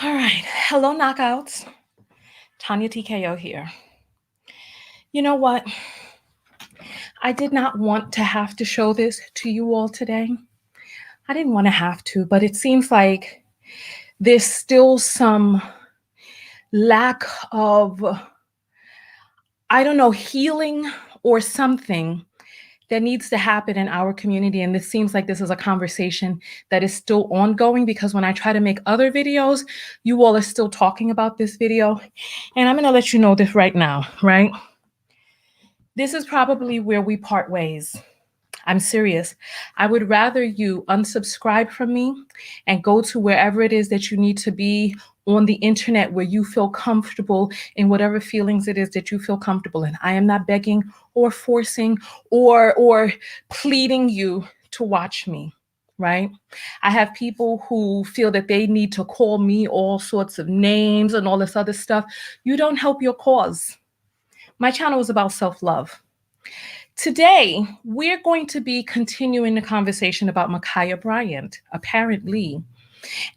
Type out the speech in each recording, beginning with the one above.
All right. Hello, knockouts. Tanya TKO here. You know what? I did not want to have to show this to you all today. I didn't want to have to, but it seems like there's still some lack of, I don't know, healing or something that needs to happen in our community. And this seems like this is a conversation that is still ongoing because when I try to make other videos, you all are still talking about this video. And I'm going to let you know this right now, right? This is probably where we part ways. I'm serious. I would rather you unsubscribe from me and go to wherever it is that you need to be on the internet where you feel comfortable in whatever feelings it is that you feel comfortable in. I am not begging or forcing or pleading you to watch me, right? I have people who feel that they need to call me all sorts of names and all this other stuff. You don't help your cause. My channel is about self-love. Today, we're going to be continuing the conversation about Ma'Khia Bryant, apparently,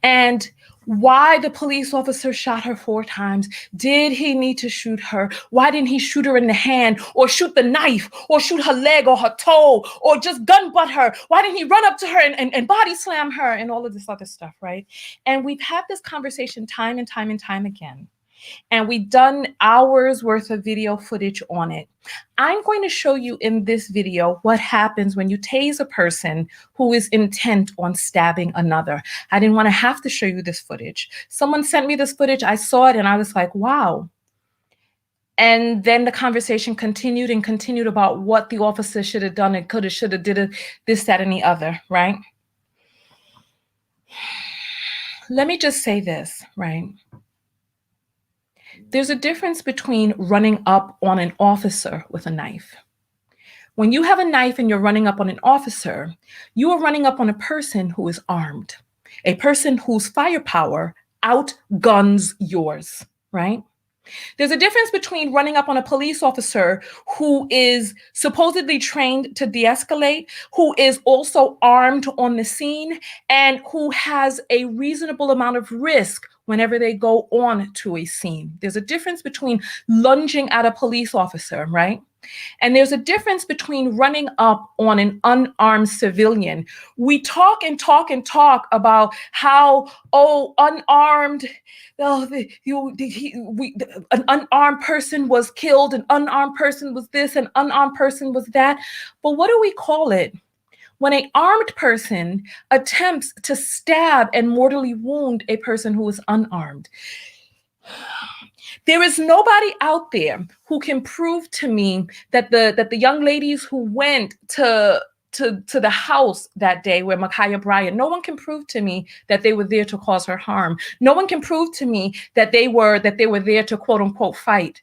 and why the police officer shot her 4 times. Did he need to shoot her? Why didn't he shoot her in the hand or shoot the knife or shoot her leg or her toe or just gun butt her? Why didn't he run up to her and body slam her and all of this other stuff, right? And we've had this conversation time and time and time again. And we've done hours worth of video footage on it. I'm going to show you in this video what happens when you tase a person who is intent on stabbing another. I didn't want to have to show you this footage. Someone sent me this footage, I saw it and I was like, wow. And then the conversation continued and continued about what the officer should have done and could have, should have, did it, this, that, and the other, right? Let me just say this, right? There's a difference between running up on an officer with a knife. When you have a knife and you're running up on an officer, you are running up on a person who is armed, a person whose firepower outguns yours, right? There's a difference between running up on a police officer who is supposedly trained to de-escalate, who is also armed on the scene, and who has a reasonable amount of risk whenever they go on to a scene. There's a difference between lunging at a police officer, right? And there's a difference between running up on an unarmed civilian. We talk and talk and talk about how, unarmed, an unarmed person was killed, an unarmed person was this, an unarmed person was that. But what do we call it when an armed person attempts to stab and mortally wound a person who is unarmed? There is nobody out there who can prove to me that the young ladies who went to the house that day where Ma'Khia Bryant, no one can prove to me that they were there to cause her harm. No one can prove to me that they were there to quote unquote fight.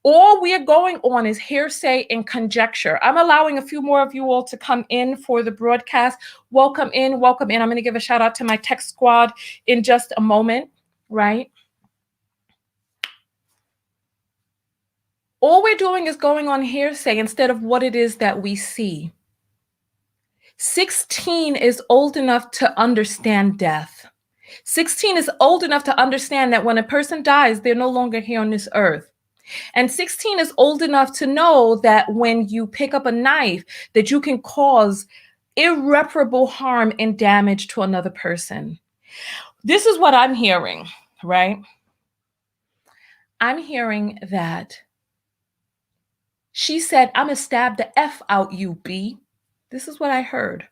All we are going on is hearsay and conjecture. I'm allowing a few more of you all to come in for the broadcast. Welcome in, welcome in. I'm going to give a shout out to my tech squad in just a moment, right? All we're doing is going on hearsay instead of what it is that we see. 16 is old enough to understand death. 16 is old enough to understand that when a person dies, they're no longer here on this earth. And 16 is old enough to know that when you pick up a knife, that you can cause irreparable harm and damage to another person. This is what I'm hearing, right? I'm hearing that she said, I'm gonna stab the F out you, B. This is what I heard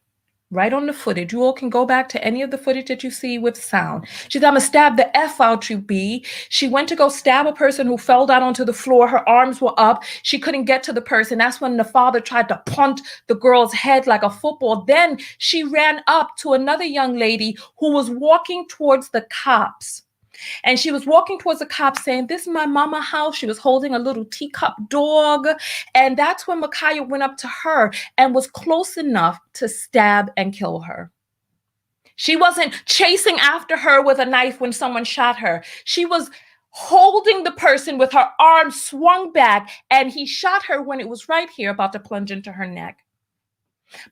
right on the footage. You all can go back to any of the footage that you see with sound. She said, I'm gonna stab the F out you, B. She went to go stab a person who fell down onto the floor. Her arms were up. She couldn't get to the person. That's when the father tried to punt the girl's head like a football. Then she ran up to another young lady who was walking towards the cops. And she was walking towards the cops saying, this is my mama house. She was holding a little teacup dog. And that's when Ma'Khia went up to her and was close enough to stab and kill her. She wasn't chasing after her with a knife when someone shot her. She was holding the person with her arm swung back, and he shot her when it was right here about to plunge into her neck.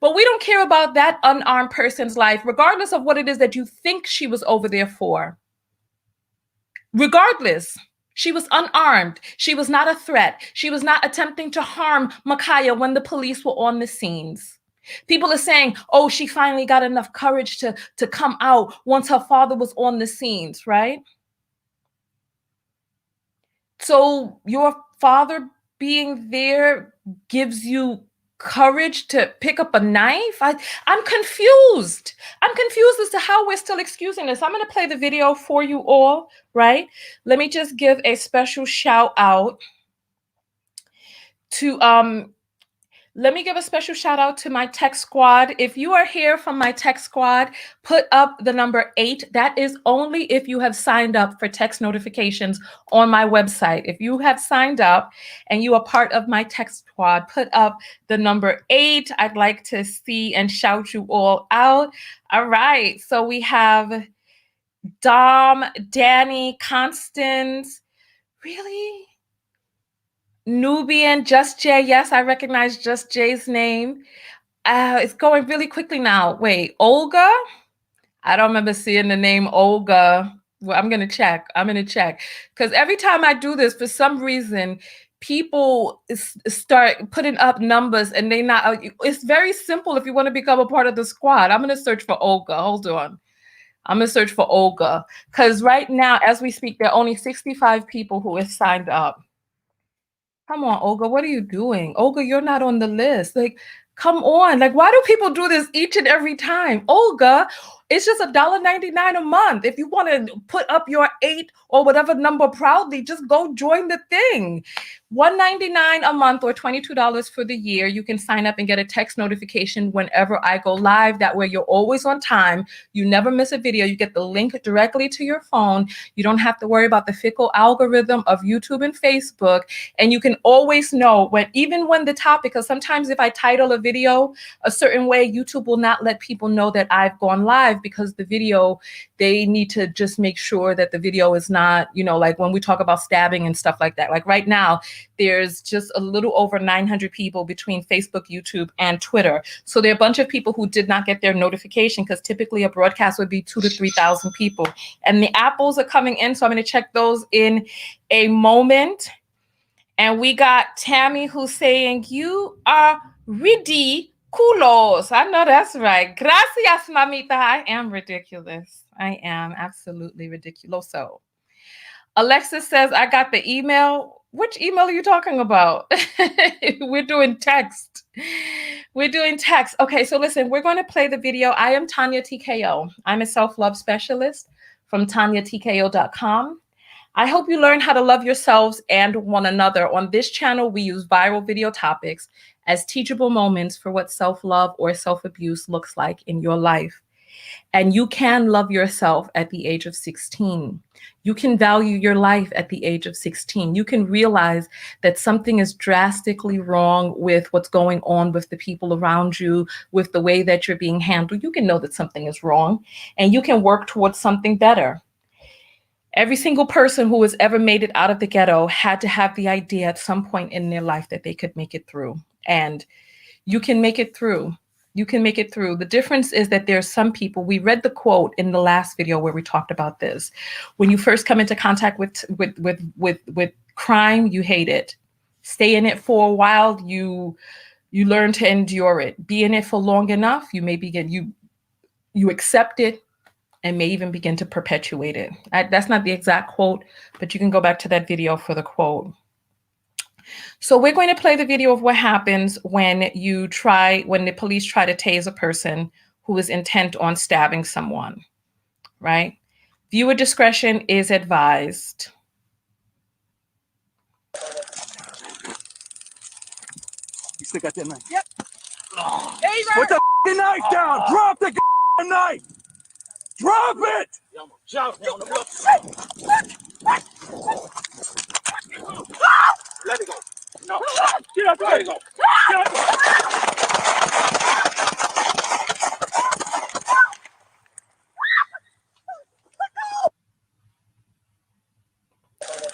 But we don't care about that unarmed person's life, regardless of what it is that you think she was over there for. Regardless, she was unarmed. She was not a threat. She was not attempting to harm Micaiah when the police were on the scenes. People are saying, oh, she finally got enough courage to come out once her father was on the scenes, right? So your father being there gives you courage to pick up a knife? I'm confused. I'm confused as to how we're still excusing this. I'm going to play the video for you all, right? Let me just give a special shout out to let me give a special shout out to my tech squad. If you are here from my tech squad, put up the number 8. That is only if you have signed up for text notifications on my website. If you have signed up and you are part of my tech squad, put up the number 8. I'd like to see and shout you all out. All right. So we have Dom, Danny, Constance. Really? Nubian, Just Jay. Yes, I recognize Just Jay's name. It's going really quickly now. Wait, Olga? I don't remember seeing the name Olga. Well, I'm going to check. Because every time I do this, for some reason, people start putting up numbers and they not. It's very simple if you want to become a part of the squad. I'm going to search for Olga. Hold on. I'm going to search for Olga. Because right now, as we speak, there are only 65 people who have signed up. Come on, Olga, what are you doing? Olga, you're not on the list. Like, come on. Like, why do people do this each and every time? Olga, it's just $1.99 a month. If you want to put up your 8 or whatever number proudly, just go join the thing. $1.99 a month or $22 for the year. You can sign up and get a text notification whenever I go live. That way you're always on time. You never miss a video. You get the link directly to your phone. You don't have to worry about the fickle algorithm of YouTube and Facebook. And you can always know even when the topic, because sometimes if I title a video a certain way, YouTube will not let people know that I've gone live, because the video, they need to just make sure that the video is not, like when we talk about stabbing and stuff like that. Like right now, there's just a little over 900 people between Facebook, YouTube, and Twitter. So there are a bunch of people who did not get their notification, because typically a broadcast would be 2,000 to 3,000 people. And the apples are coming in, so I'm going to check those in a moment. And we got Tammy who's saying, you are ridiculous. I know that's right. Gracias, mamita. I am ridiculous. I am absolutely ridiculous. So Alexis says, I got the email. Which email are you talking about? We're doing text. Okay, so listen, we're going to play the video. I am Tanya TKO. I'm a self-love specialist from TanyaTKO.com. I hope you learn how to love yourselves and one another. On this channel, we use viral video topics as teachable moments for what self-love or self-abuse looks like in your life. And you can love yourself at the age of 16. You can value your life at the age of 16. You can realize that something is drastically wrong with what's going on with the people around you, with the way that you're being handled. You can know that something is wrong, and you can work towards something better. Every single person who has ever made it out of the ghetto had to have the idea at some point in their life that they could make it through. And you can make it through. You can make it through. The difference is that there's some people, we read the quote in the last video where we talked about this. When you first come into contact with crime, you hate it. Stay in it for a while, you learn to endure it. Be in it for long enough, you may begin, you accept it, and may even begin to perpetuate it. That's not the exact quote, but you can go back to that video for the quote. So we're going to play the video of what happens when the police try to tase a person who is intent on stabbing someone, right? Viewer discretion is advised. You still got that knife? Yep. Oh. Put the knife down! Drop the knife! Drop it! Let it go. No. Get up, let it go. Get up.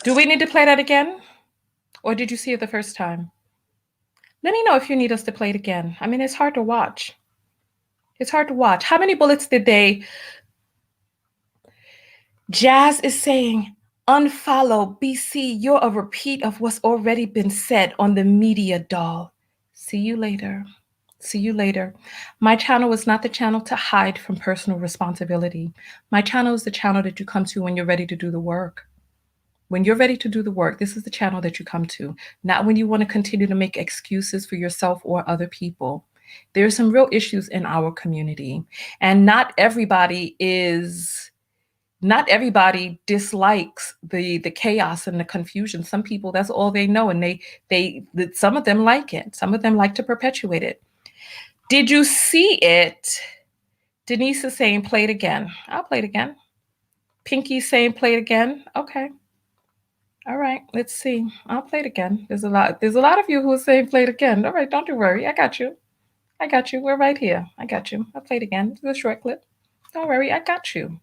Do we need to play that again? Or did you see it the first time? Let me know if you need us to play it again. I mean, it's hard to watch. It's hard to watch. How many bullets did they... Jazz is saying, Unfollow, BC, you're a repeat of what's already been said on the media, doll. See you later. See you later. My channel is not the channel to hide from personal responsibility. My channel is the channel that you come to when you're ready to do the work. When you're ready to do the work, this is the channel that you come to, not when you want to continue to make excuses for yourself or other people. There are some real issues in our community, and not everybody dislikes the chaos and the confusion. Some people, that's all they know, and some of them like it. Some of them like to perpetuate it. Did you see it? Denise is saying play it again. I'll play it again. Pinky's saying play it again. Okay. All right, let's see. I'll play it again. There's a lot of you who are saying play it again. All right, don't you worry. I got you. We're right here. I got you. I'll play it again. It's a short clip. Don't worry. I got you.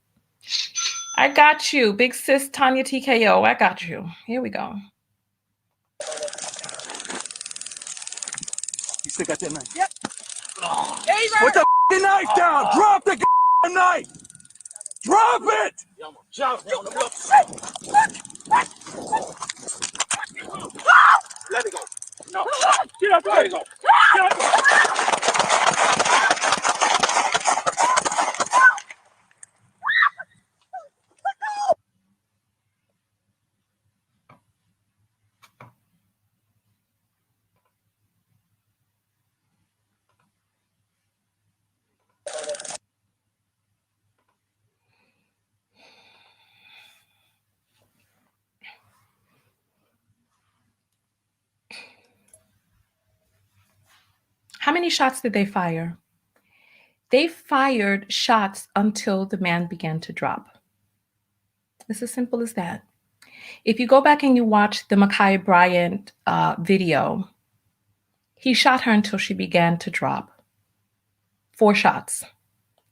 Big sis Tanya TKO. I got you. Here we go. You still got that knife? Yep. Put the knife down! Drop the knife! Drop it! Let it go. No. Get out the way. Go. Get out the way. How many shots did they fire? They fired shots until the man began to drop. It's as simple as that. If you go back and you watch the Bryant video, he shot her until she began to drop. 4 shots.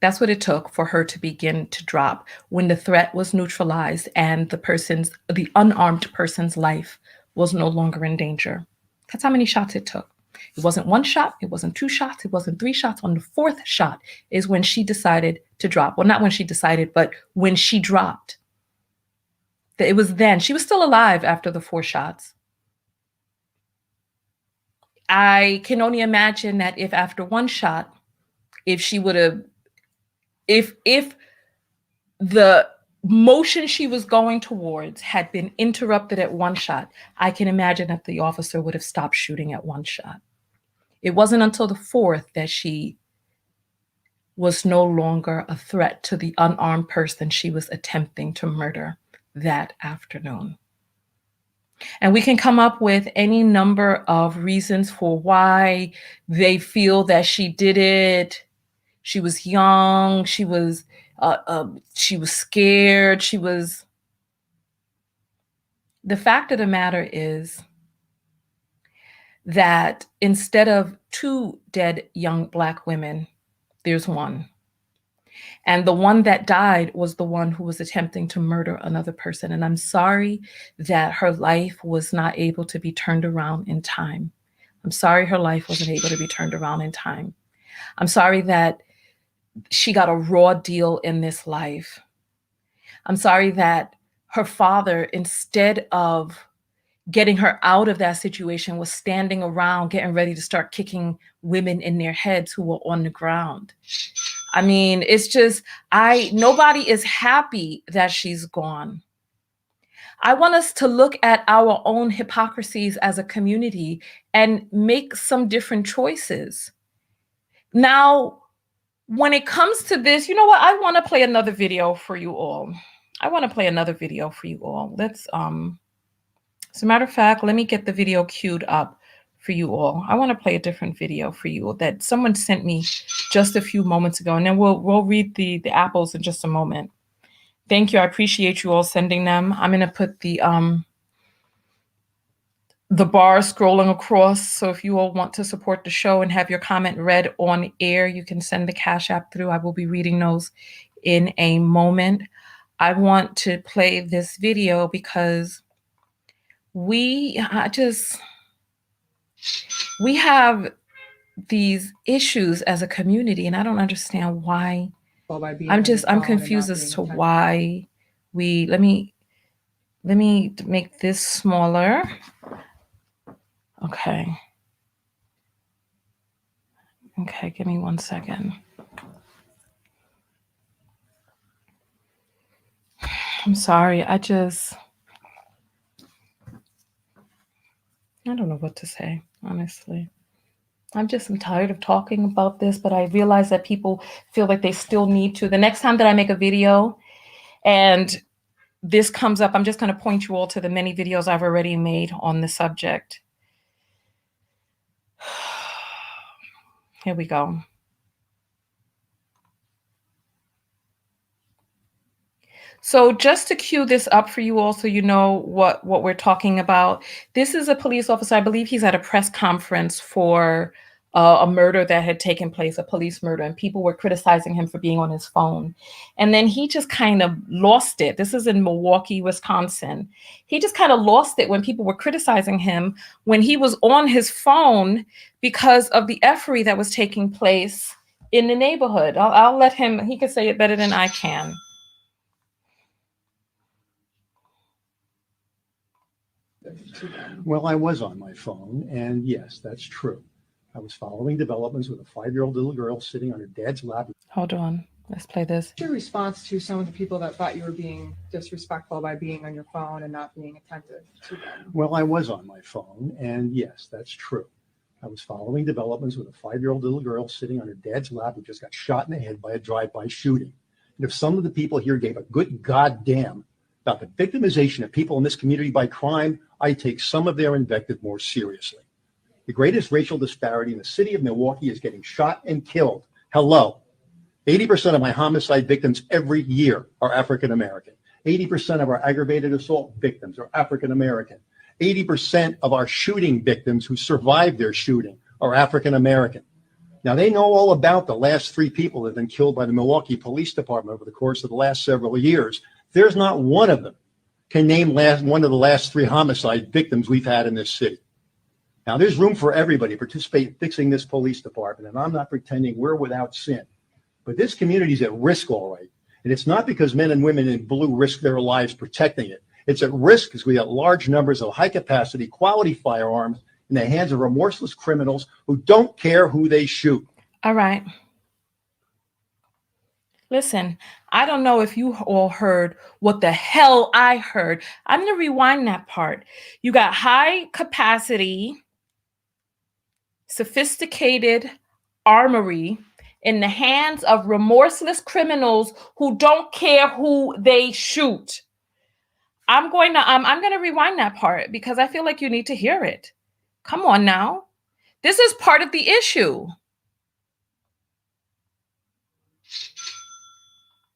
That's what it took for her to begin to drop when the threat was neutralized and the unarmed person's life was no longer in danger. That's how many shots it took. It wasn't 1 shot. It wasn't 2 shots. It wasn't 3 shots. On the 4th shot is when she decided to drop. Well, not when she decided, but when she dropped. It was then. She was still alive after the 4 shots. I can only imagine that if after 1 shot, if the motion she was going towards had been interrupted at 1 shot, I can imagine that the officer would have stopped shooting at 1 shot. It wasn't until the 4th that she was no longer a threat to the unarmed person she was attempting to murder that afternoon. And we can come up with any number of reasons for why they feel that she did it. She was young. She was scared. The fact of the matter is that instead of 2 dead young Black women, there's 1. And the one that died was the one who was attempting to murder another person. And I'm sorry that her life was not able to be turned around in time. I'm sorry her life wasn't able to be turned around in time. I'm sorry that she got a raw deal in this life. I'm sorry that her father, instead of getting her out of that situation, was standing around getting ready to start kicking women in their heads who were on the ground. I mean, it's just, nobody is happy that she's gone. I want us to look at our own hypocrisies as a community and make some different choices. Now, when it comes to this, you know what? I want to play another video for you all. Let's, as a matter of fact, let me get the video queued up for you all. I want to play a different video for you that someone sent me just a few moments ago, and then we'll read the apples in just a moment. Thank you. I appreciate you all sending them. I'm going to put the bar scrolling across. So if you all want to support the show and have your comment read on air, you can send the Cash App through. I will be reading those in a moment. I want to play this video because we have these issues as a community, and I don't understand why. I'm confused as to why let me Let me make this smaller. Okay. Okay, give me 1 second. I'm sorry. I don't know what to say, honestly. I'm tired of talking about this, but I realize that people feel like they still need to. The next time that I make a video and this comes up, I'm just going to point you all to the many videos I've already made on the subject. Here we go. So just to cue this up for you all so you know what we're talking about, this is a police officer. I believe he's at a press conference for a murder that had taken place, a police murder, and people were criticizing him for being on his phone. And then he just kind of lost it. This is in Milwaukee, Wisconsin. He just kind of lost it when people were criticizing him when he was on his phone because of the effery that was taking place in the neighborhood. I'll let him, he can say it better than I can. Well, I was on my phone, and yes, that's true. I was following developments with a 5-year-old little girl sitting on her dad's lap. Hold on, let's play this. What's your response to some of the people that thought you were being disrespectful by being on your phone and not being attentive to them? Well, I was on my phone, and yes, that's true. I was following developments with a 5-year-old little girl sitting on her dad's lap who just got shot in the head by a drive-by shooting. And if some of the people here gave a good goddamn about the victimization of people in this community by crime, I take some of their invective more seriously. The greatest racial disparity in the city of Milwaukee is getting shot and killed. Hello. 80% of my homicide victims every year are African American. 80% of our aggravated assault victims are African American. 80% of our shooting victims who survived their shooting are African American. Now, they know all about the last 3 people that have been killed by the Milwaukee Police Department over the course of the last several years. There's not one of them can name one of the last 3 homicide victims we've had in this city. Now, there's room for everybody to participate in fixing this police department, and I'm not pretending we're without sin. But this community is at risk, all right. And it's not because men and women in blue risk their lives protecting it. It's at risk because we have large numbers of high-capacity, quality firearms in the hands of remorseless criminals who don't care who they shoot. All right. Listen, I don't know if you all heard what the hell I heard. I'm going to rewind that part. You got high capacity, sophisticated armory in the hands of remorseless criminals who don't care who they shoot. I'm going to rewind that part because I feel like you need to hear it. Come on now. This is part of the issue.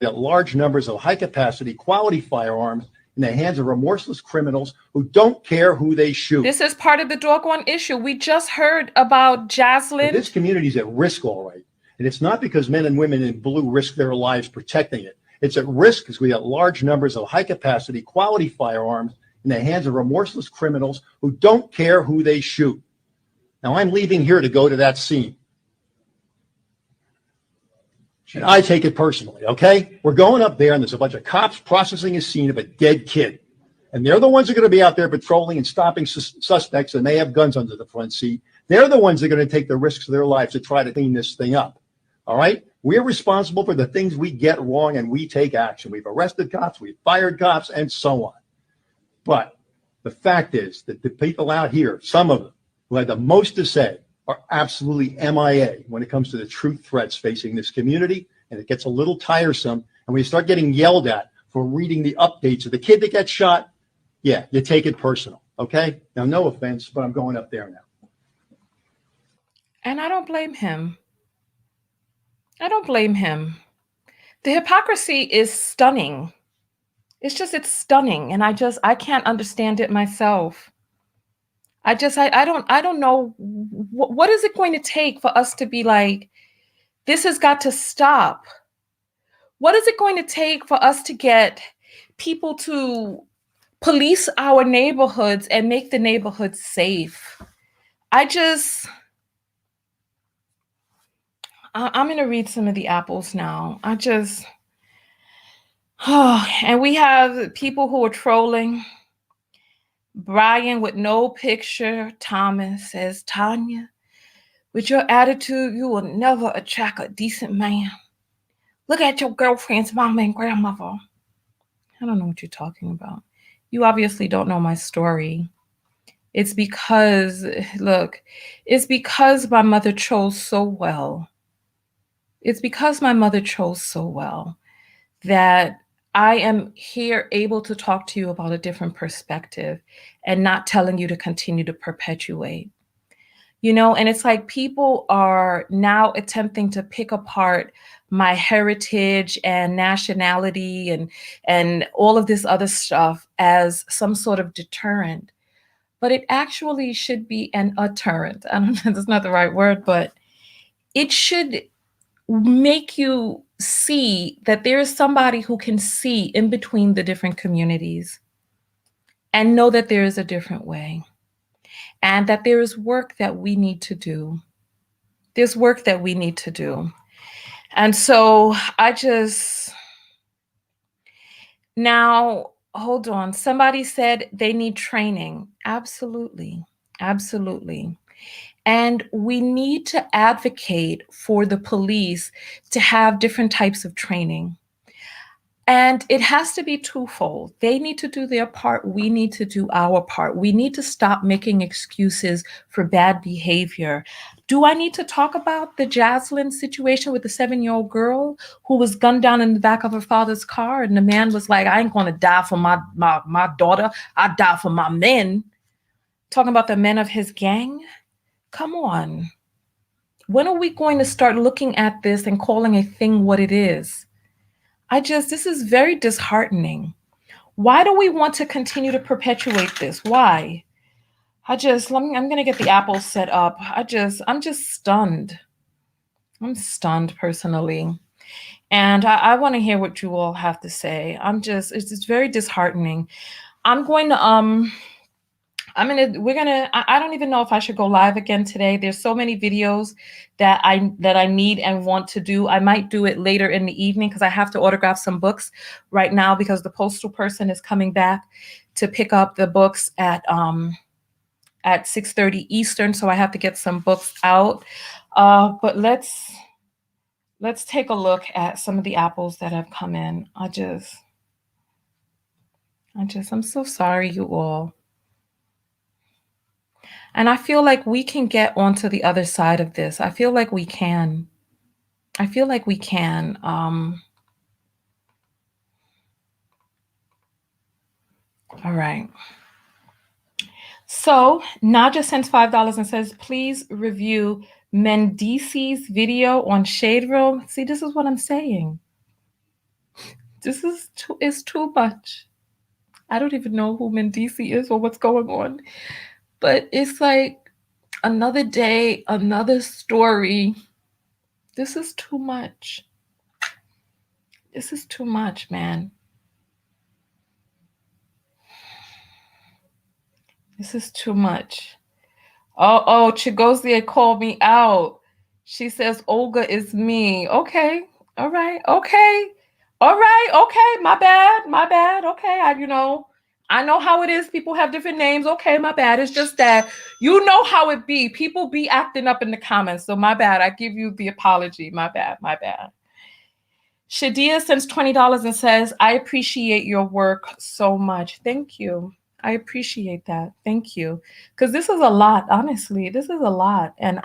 That large numbers of high-capacity, quality firearms in the hands of remorseless criminals who don't care who they shoot. This is part of the doggone issue. We just heard about Jaslyn. This community is at risk, all right. And it's not because men and women in blue risk their lives protecting it. It's at risk because we have large numbers of high-capacity, quality firearms in the hands of remorseless criminals who don't care who they shoot. Now, I'm leaving here to go to that scene. And I take it personally, okay? We're going up there, and there's a bunch of cops processing a scene of a dead kid. And they're the ones that are going to be out there patrolling and stopping suspects, and they have guns under the front seat. They're the ones that are going to take the risks of their lives to try to clean this thing up, all right? We're responsible for the things we get wrong, and we take action. We've arrested cops, we've fired cops, and so on. But the fact is that the people out here, some of them, who had the most to say, are absolutely MIA when it comes to the true threats facing this community, and it gets a little tiresome. And when you start getting yelled at for reading the updates of the kid that gets shot, yeah, you take it personal, okay? Now, no offense, but I'm going up there now. And I don't blame him. I don't blame him. The hypocrisy is stunning. It's stunning. And I can't understand it myself. I don't know. What is it going to take for us to be like, this has got to stop? What is it going to take for us to get people to police our neighborhoods and make the neighborhoods safe? I'm going to read some of the apples now. And we have people who are trolling. Bryant with no picture. Thomas says, Tanya, with your attitude, you will never attract a decent man. Look at your girlfriend's mama and grandmother. I don't know what you're talking about. You obviously don't know my story. It's because, look, it's because my mother chose so well. It's because my mother chose so well that I am here able to talk to you about a different perspective and not telling you to continue to perpetuate. And it's like people are now attempting to pick apart my heritage and nationality and all of this other stuff as some sort of deterrent. But it actually should be an deterrent. I don't know, that's not the right word, but it should make you see that there is somebody who can see in between the different communities and know that there is a different way and that there is work that we need to do. There's work that we need to do. And so now, hold on. Somebody said they need training. Absolutely. Absolutely. And we need to advocate for the police to have different types of training. And it has to be twofold. They need to do their part. We need to do our part. We need to stop making excuses for bad behavior. Do I need to talk about the Jaslyn situation with the 7-year-old girl who was gunned down in the back of her father's car? And the man was like, I ain't going to die for my daughter. I die for my men. Talking about the men of his gang? Come on. When are we going to start looking at this and calling a thing what it is? This is very disheartening. Why do we want to continue to perpetuate this? Why? I'm going to get the apples set up. I'm just stunned. I'm stunned personally. And I want to hear what you all have to say. It's just very disheartening. I don't even know if I should go live again today. There's so many videos that I need and want to do. I might do it later in the evening because I have to autograph some books right now because the postal person is coming back to pick up the books at 6:30 Eastern. So I have to get some books out. But let's take a look at some of the apples that have come in. I'm so sorry, you all. And I feel like we can get onto the other side of this. I feel like we can. All right. So Naja sends $5 and says, please review Mendici's video on Shade Room. See, this is what I'm saying. This is too much. I don't even know who Mendici is or what's going on. But it's like another day, another story. This is too much. This is too much, man. This is too much. Oh, Chigozie called me out. She says, Olga is me. Okay. All right. Okay. All right. Okay. My bad. Okay. I know how it is. People have different names. Okay. My bad. It's just that you know how it be. People be acting up in the comments. So my bad. I give you the apology. My bad. Shadia sends $20 and says, I appreciate your work so much. Thank you. I appreciate that. Thank you. Because this is a lot, honestly. This is a lot. And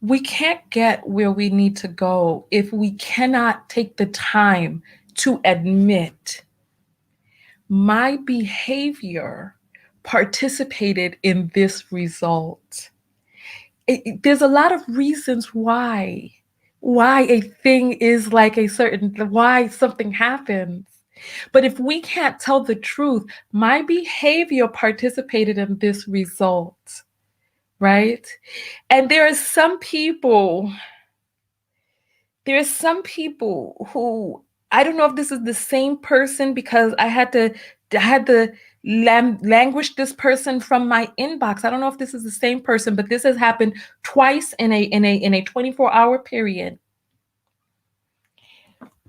we can't get where we need to go if we cannot take the time to admit my behavior participated in this result. There's a lot of reasons why a thing is like why something happens. But if we can't tell the truth, my behavior participated in this result, right? And there are some people who, I don't know if this is the same person because I had to languish this person from my inbox. I don't know if this is the same person, but this has happened twice in a 24-hour period.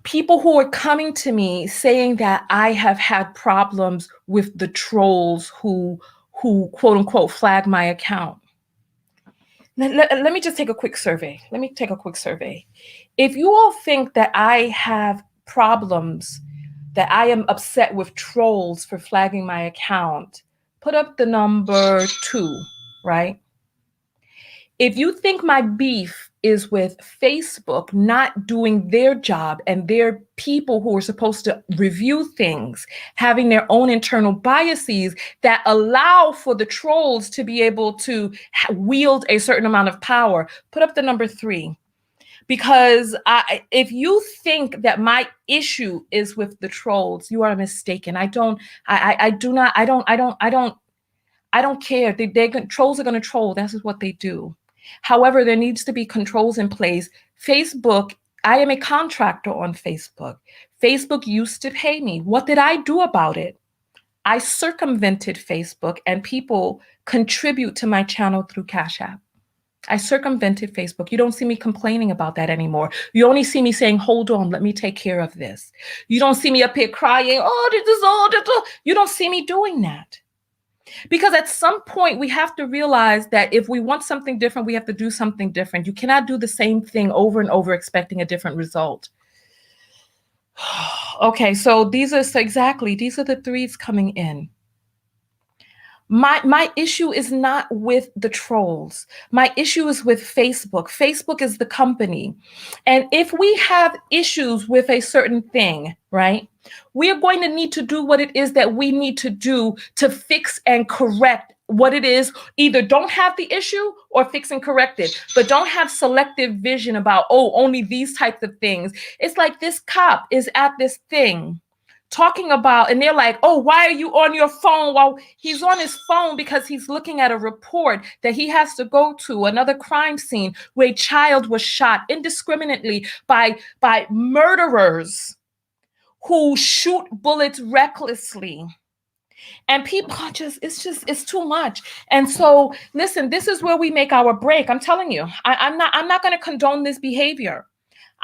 people who are coming to me saying that I have had problems with the trolls who quote unquote flag my account. Let me just take a quick survey. Let me take a quick survey. If you all think that I have problems, that I am upset with trolls for flagging my account, put up the number 2, right? If you think my beef is with Facebook not doing their job and their people who are supposed to review things, having their own internal biases that allow for the trolls to be able to wield a certain amount of power, put up the number 3. Because if you think that my issue is with the trolls, you are mistaken. I don't care. Trolls are going to troll. That's just what they do. However, there needs to be controls in place. Facebook, I am a contractor on Facebook. Facebook used to pay me. What did I do about it? I circumvented Facebook, and people contribute to my channel through Cash App. I circumvented Facebook. You don't see me complaining about that anymore. You only see me saying, hold on, let me take care of this. You don't see me up here crying, oh, this is all. You don't see me doing that. Because at some point, we have to realize that if we want something different, we have to do something different. You cannot do the same thing over and over expecting a different result. Okay, so these are the 3s coming in. My issue is not with the trolls. My issue is with Facebook. Facebook is the company. And if we have issues with a certain thing, right, we are going to need to do what it is that we need to do to fix and correct what it is. Either don't have the issue or fix and correct it, but don't have selective vision about, oh, only these types of things. It's like this cop is at this thing talking about, and they're like, oh, why are you on your phone? Well, he's on his phone because he's looking at a report that he has to go to, another crime scene where a child was shot indiscriminately by murderers who shoot bullets recklessly. And people are it's too much. And so, listen, this is where we make our break. I'm telling you, I'm not going to condone this behavior.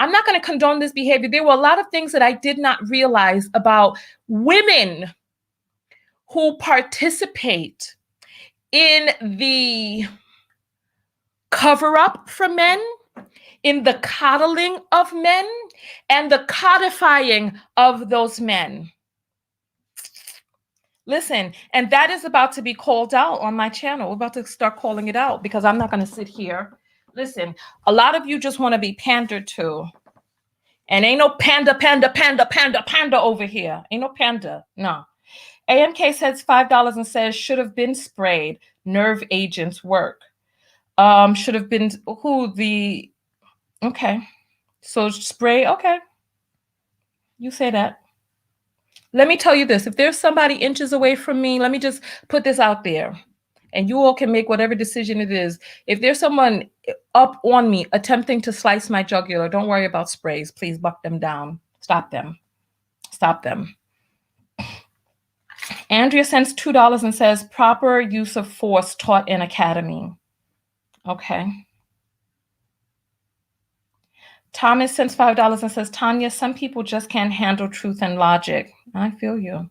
I'm not going to condone this behavior. There were a lot of things that I did not realize about women who participate in the cover-up for men, in the coddling of men, and the codifying of those men. Listen, and that is about to be called out on my channel. We're about to start calling it out because I'm not going to sit here. Listen, a lot of you just want to be pandered to. And ain't no panda over here. Ain't no panda. No. AMK says $5 and says should have been sprayed. Nerve agents work. Should have been okay. So spray, okay. You say that. Let me tell you this. If there's somebody inches away from me, let me just put this out there. And you all can make whatever decision it is. If there's someone up on me attempting to slice my jugular, don't worry about sprays. Please buck them down. Stop them. Stop them. Andrea sends $2 and says proper use of force taught in academy. Okay. Thomas sends $5 and says, Tanya, some people just can't handle truth and logic. I feel you.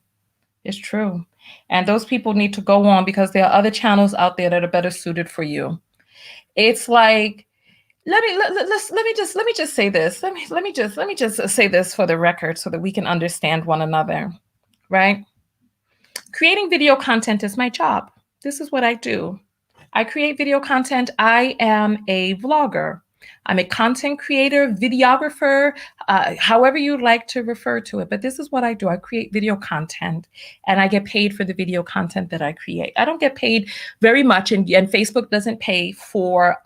It's true. And those people need to go on because there are other channels out there that are better suited for you. It's like, let me just say this. Let me just say this for the record so that we can understand one another, right? Creating video content is my job. This is what I do. I create video content. I am a vlogger. I'm a content creator, videographer, however you'd like to refer to it. But this is what I do. I create video content and I get paid for the video content that I create. I don't get paid very much, and Facebook doesn't pay for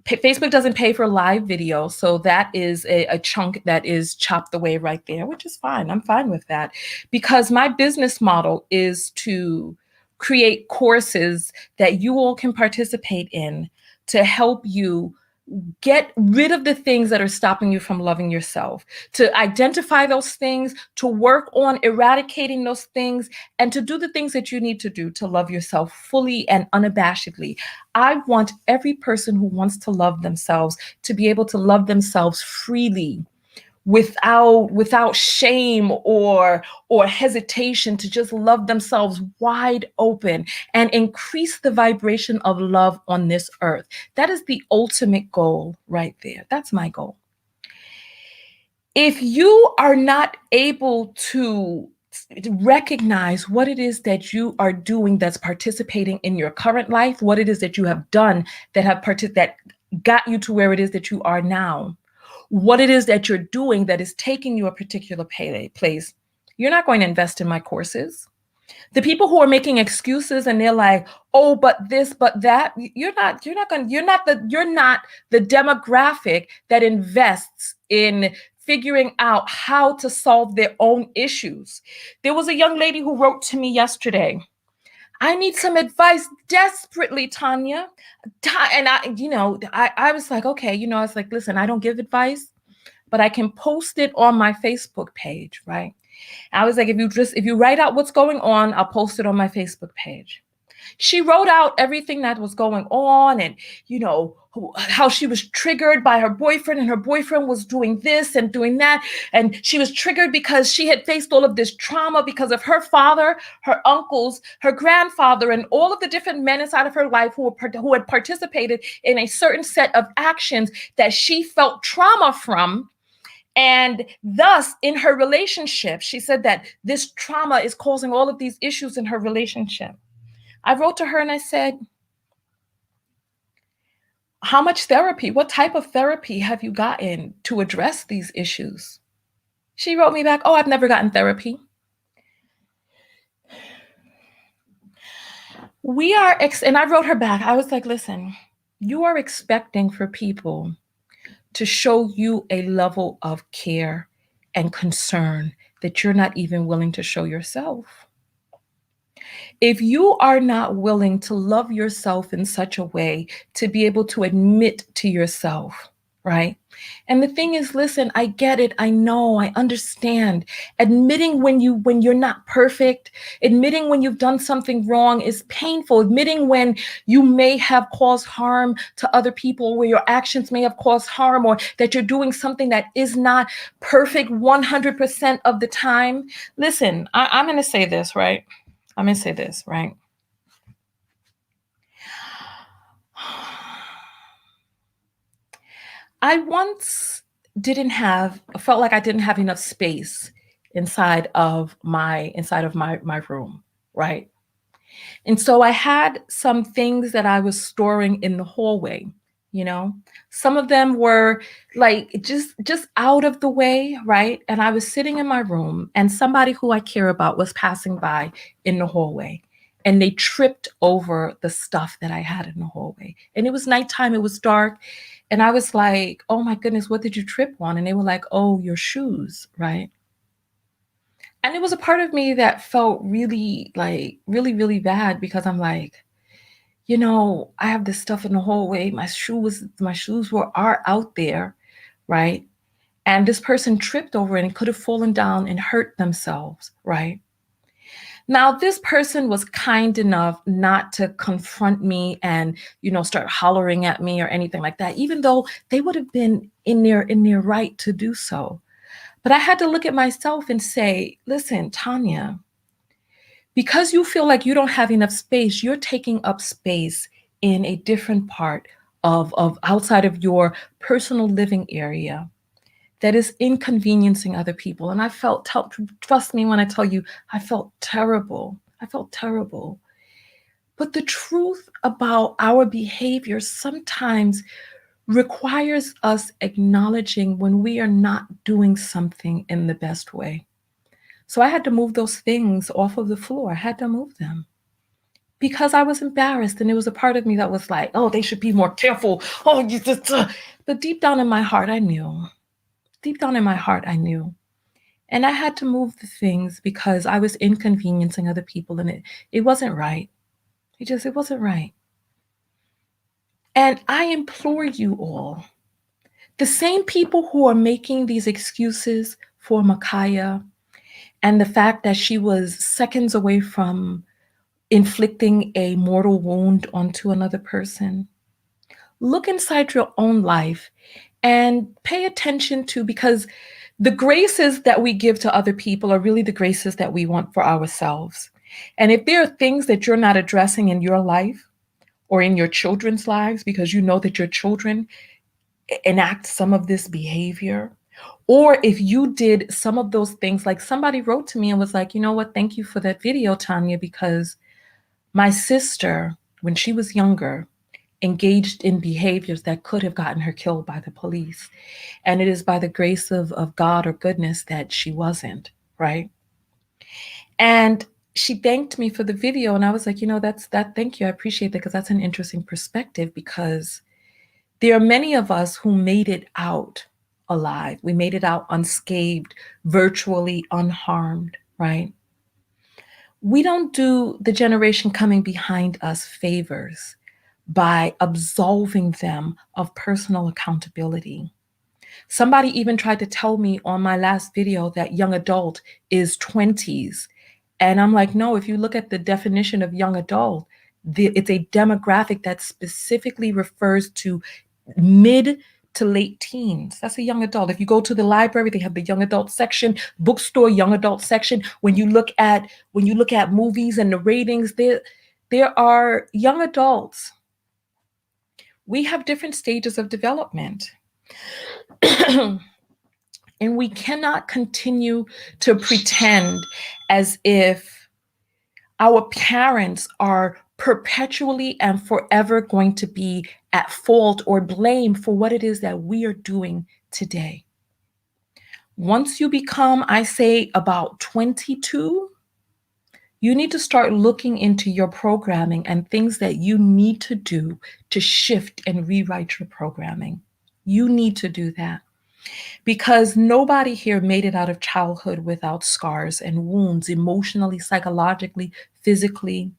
Facebook doesn't pay for live video. So that is a chunk that is chopped away right there, which is fine. I'm fine with that because my business model is to create courses that you all can participate in to help you get rid of the things that are stopping you from loving yourself, to identify those things, to work on eradicating those things, and to do the things that you need to do to love yourself fully and unabashedly. I want every person who wants to love themselves to be able to love themselves freely without shame or hesitation, to just love themselves wide open and increase the vibration of love on this earth. That is the ultimate goal right there. That's my goal. If you are not able to recognize what it is that you are doing that's participating in your current life, what it is that you have done that got you to where it is that you are now, what it is that you're doing that is taking you a particular place, you're not going to invest in my courses. The people who are making excuses and they're like, oh, but this, but that, you're not the demographic that invests in figuring out how to solve their own issues. There was a young lady who wrote to me yesterday. I need some advice desperately, Tanya. And I was like, okay, I was like, listen, I don't give advice, but I can post it on my Facebook page, right? I was like, if you write out what's going on, I'll post it on my Facebook page. She wrote out everything that was going on and, how she was triggered by her boyfriend and her boyfriend was doing this and doing that. And she was triggered because she had faced all of this trauma because of her father, her uncles, her grandfather, and all of the different men inside of her life who had participated in a certain set of actions that she felt trauma from. And thus, in her relationship, she said that this trauma is causing all of these issues in her relationship. I wrote to her and I said, how much therapy, what type of therapy have you gotten to address these issues? She wrote me back, oh, I've never gotten therapy. And I wrote her back, I was like, listen, you are expecting for people to show you a level of care and concern that you're not even willing to show yourself. If you are not willing to love yourself in such a way to be able to admit to yourself, right? And the thing is, listen, I get it. I know, I understand. Admitting when you're not perfect, admitting when you've done something wrong is painful. Admitting when you may have caused harm to other people, where your actions may have caused harm, or that you're doing something that is not perfect 100% of the time. Listen, I'm going to say this, right? I'm going to say this, right? I once felt like I didn't have enough space inside of my room, right? And so I had some things that I was storing in the hallway, Some of them were like just out of the way, right? And I was sitting in my room and somebody who I care about was passing by in the hallway. And they tripped over the stuff that I had in the hallway. And it was nighttime, it was dark. And I was like, oh my goodness, what did you trip on? And they were like, oh, your shoes, right? And it was a part of me that felt really, really bad, because I'm like, I have this stuff in the hallway. My shoes are out there, right? And this person tripped over it and could have fallen down and hurt themselves, right? Now, this person was kind enough not to confront me and, start hollering at me or anything like that, even though they would have been in their right to do so. But I had to look at myself and say, listen, Tanya, because you feel like you don't have enough space, you're taking up space in a different part of outside of your personal living area that is inconveniencing other people. And I felt, trust me when I tell you, I felt terrible. I felt terrible. But the truth about our behavior sometimes requires us acknowledging when we are not doing something in the best way. So I had to move those things off of the floor. I had to move them because I was embarrassed. And there was a part of me that was like, oh, they should be more careful. Oh, but deep down in my heart, I knew. Deep down in my heart, I knew. And I had to move the things because I was inconveniencing other people, and it wasn't right. It wasn't right. And I implore you all, the same people who are making these excuses for Micaiah and the fact that she was seconds away from inflicting a mortal wound onto another person, look inside your own life and pay attention to, because The graces that we give to other people are really the graces that we want for ourselves. And if there are things that you're not addressing in your life or in your children's lives because you know that your children enact some of this behavior, or if you did some of those things, like somebody wrote to me and was like, you know what, thank you for that video, Tanya, because my sister, when she was younger, engaged in behaviors that could have gotten her killed by the police. And it is by the grace of God or goodness that she wasn't, right? And she thanked me for the video. And I was like, thank you. I appreciate that because that's an interesting perspective, because there are many of us who made it out alive. We made it out unscathed, virtually unharmed, right? We don't do the generation coming behind us favors by absolving them of personal accountability. Somebody even tried to tell me on my last video that young adult is 20s. And I'm like, no, if you look at the definition of young adult, it's a demographic that specifically refers to mid to late teens. That's a young adult. If you go to the library, they have the young adult section, bookstore, young adult section. When you look at movies and the ratings, there are young adults. We have different stages of development. And we cannot continue to pretend as if our parents are perpetually and forever going to be at fault or blamed for what it is that we are doing today. Once you become, I say, about 22, you need to start looking into your programming and things that you need to do to shift and rewrite your programming. You need to do that. Because nobody here made it out of childhood without scars and wounds, emotionally, psychologically, physically.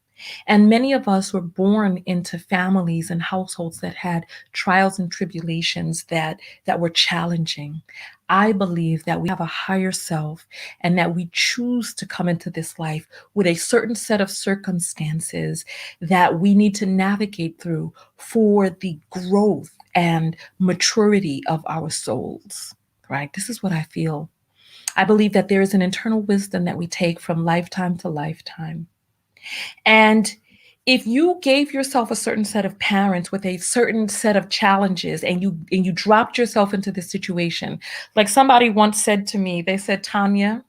And many of us were born into families and households that had trials and tribulations that were challenging. I believe that we have a higher self and that we choose to come into this life with a certain set of circumstances that we need to navigate through for the growth and maturity of our souls, right? This is what I feel. I believe that there is an internal wisdom that we take from lifetime to lifetime. And if you gave yourself a certain set of parents with a certain set of challenges and you dropped yourself into this situation, like somebody once said to me, they said, Tanya,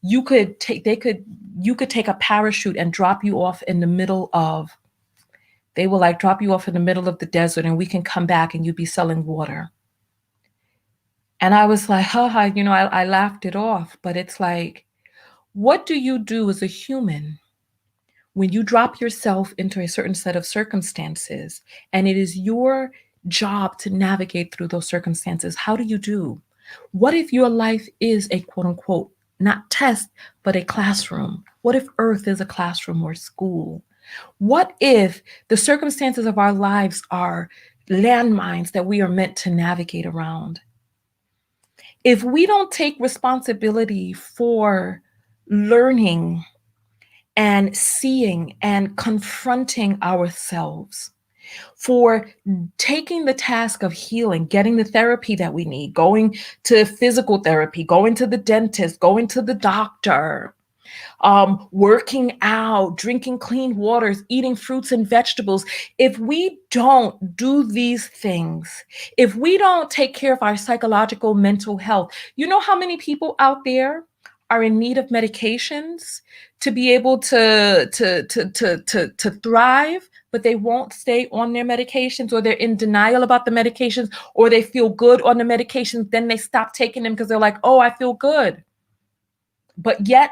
you could take a parachute and drop you off in the middle of, they will like drop you off in the middle of the desert and we can come back and you'd be selling water. And I was like, haha, I laughed it off, but it's like, what do you do as a human when you drop yourself into a certain set of circumstances and it is your job to navigate through those circumstances? How do you do? What if your life is a quote unquote, not test, but a classroom? What if Earth is a classroom or school? What if the circumstances of our lives are landmines that we are meant to navigate around? If we don't take responsibility for learning and seeing and confronting ourselves, for taking the task of healing, getting the therapy that we need, going to physical therapy, going to the dentist, going to the doctor, working out, drinking clean waters, eating fruits and vegetables. If we don't do these things, if we don't take care of our psychological, mental health, you know how many people out there are in need of medications to be able to thrive, but they won't stay on their medications, or they're in denial about the medications, or they feel good on the medications, then they stop taking them because they're like, oh, I feel good. But yet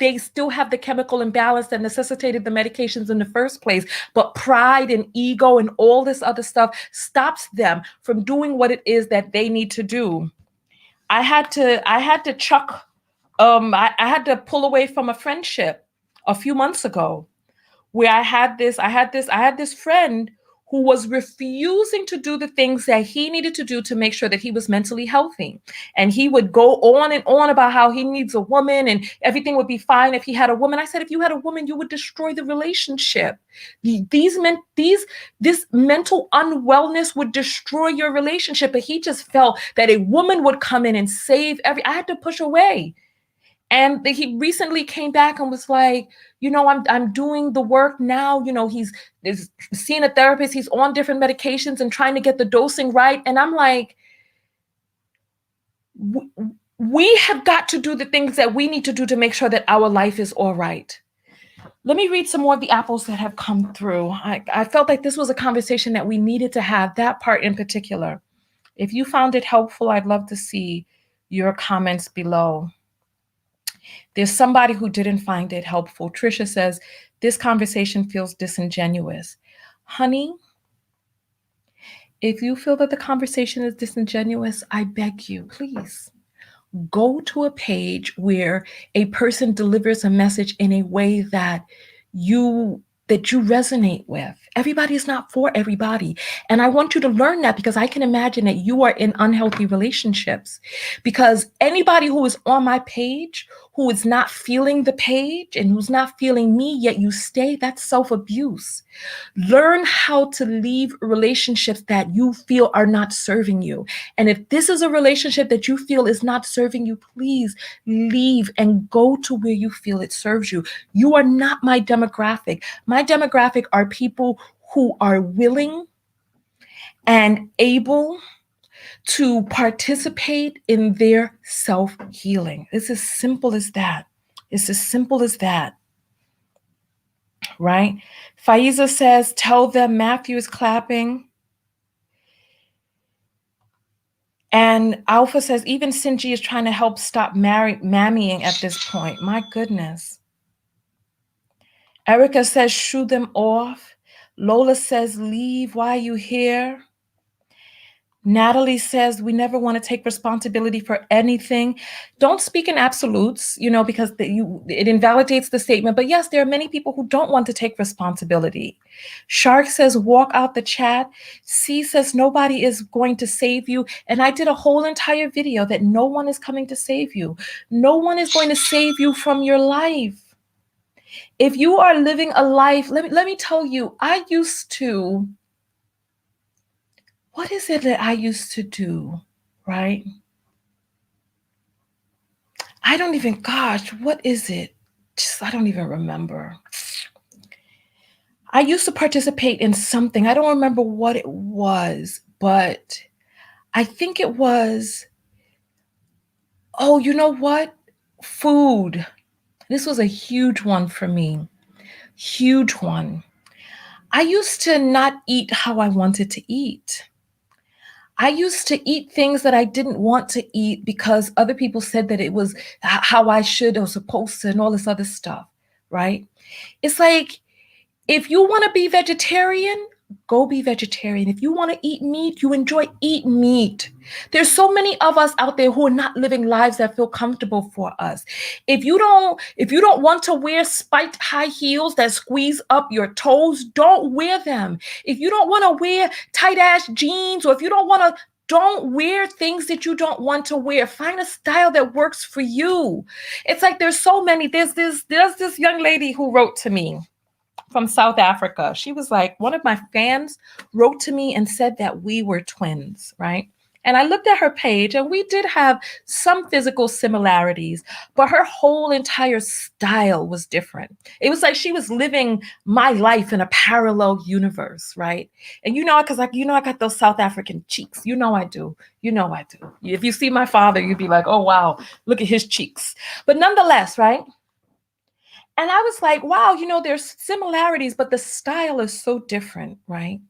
they still have the chemical imbalance that necessitated the medications in the first place. But pride and ego and all this other stuff stops them from doing what it is that they need to do. I had to chuck, I had to pull away from a friendship a few months ago where I had this friend who was refusing to do the things that he needed to do to make sure that he was mentally healthy. And he would go on and on about how he needs a woman and everything would be fine if he had a woman. I said, if you had a woman, you would destroy the relationship. This mental unwellness would destroy your relationship. But he just felt that a woman would come in and save I had to push away. And he recently came back and was like, I'm doing the work now. He's seeing a therapist. He's on different medications and trying to get the dosing right. And I'm like, we have got to do the things that we need to do to make sure that our life is all right. Let me read some more of the apples that have come through. I felt like this was a conversation that we needed to have, that part in particular. If you found it helpful, I'd love to see your comments below. There's somebody who didn't find it helpful. Trisha says, this conversation feels disingenuous. Honey, if you feel that the conversation is disingenuous, I beg you, please go to a page where a person delivers a message in a way that you resonate with. Everybody is not for everybody. And I want you to learn that, because I can imagine that you are in unhealthy relationships. Because anybody who is on my page, who is not feeling the page and who's not feeling me, yet you stay, that's self-abuse. Learn how to leave relationships that you feel are not serving you. And if this is a relationship that you feel is not serving you, please leave and go to where you feel it serves you. You are not my demographic. My demographic are people who are willing and able to participate in their self-healing. It's as simple as that. It's as simple as that. Right? Faiza says, tell them Matthew is clapping. And Alpha says, even Sinji is trying to help stop mammying at this point. My goodness. Erica says, shoo them off. Lola says, leave. Why are you here? Natalie says, we never want to take responsibility for anything. Don't speak in absolutes, because it invalidates the statement. But yes, there are many people who don't want to take responsibility. Shark says, walk out the chat. C says, nobody is going to save you. And I did a whole entire video that no one is coming to save you. No one is going to save you from your life. If you are living a life, let me tell you, what is it that I used to do, right? What is it? I don't even remember. I used to participate in something. I don't remember what it was, but I think it was, you know what? Food. This was a huge one for me. Huge one. I used to not eat how I wanted to eat. I used to eat things that I didn't want to eat because other people said that it was how I should or supposed to and all this other stuff, right? It's like, if you want to be vegetarian, go be vegetarian. If you want to eat meat, you eat meat. There's so many of us out there who are not living lives that feel comfortable for us. If you don't want to wear spiked high heels that squeeze up your toes, don't wear them. If you don't want to wear tight ass jeans, or if you don't wear things that you don't want to wear. Find a style that works for you. It's like there's so many. There's this young lady who wrote to me from South Africa. She was like, one of my fans wrote to me and said that we were twins, right? And I looked at her page and we did have some physical similarities, but her whole entire style was different. It was like she was living my life in a parallel universe, right? And because I got those South African cheeks. I do. I do. If you see my father, you'd be like, oh, wow, look at his cheeks. But nonetheless, right? And I was like, wow, there's similarities, but the style is so different, right?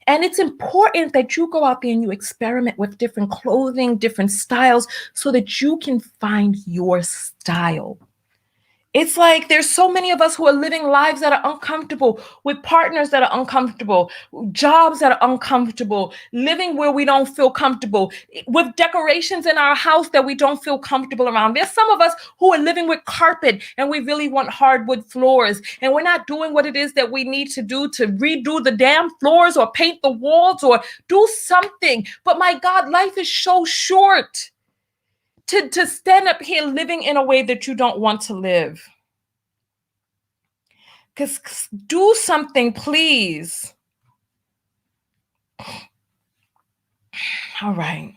And it's important that you go out there and you experiment with different clothing, different styles, so that you can find your style. It's like there's so many of us who are living lives that are uncomfortable, with partners that are uncomfortable, jobs that are uncomfortable, living where we don't feel comfortable, with decorations in our house that we don't feel comfortable around. There's some of us who are living with carpet and we really want hardwood floors, and we're not doing what it is that we need to do to redo the damn floors or paint the walls or do something. But my God, life is so short to stand up here living in a way that you don't want to live. Because do something, please. All right.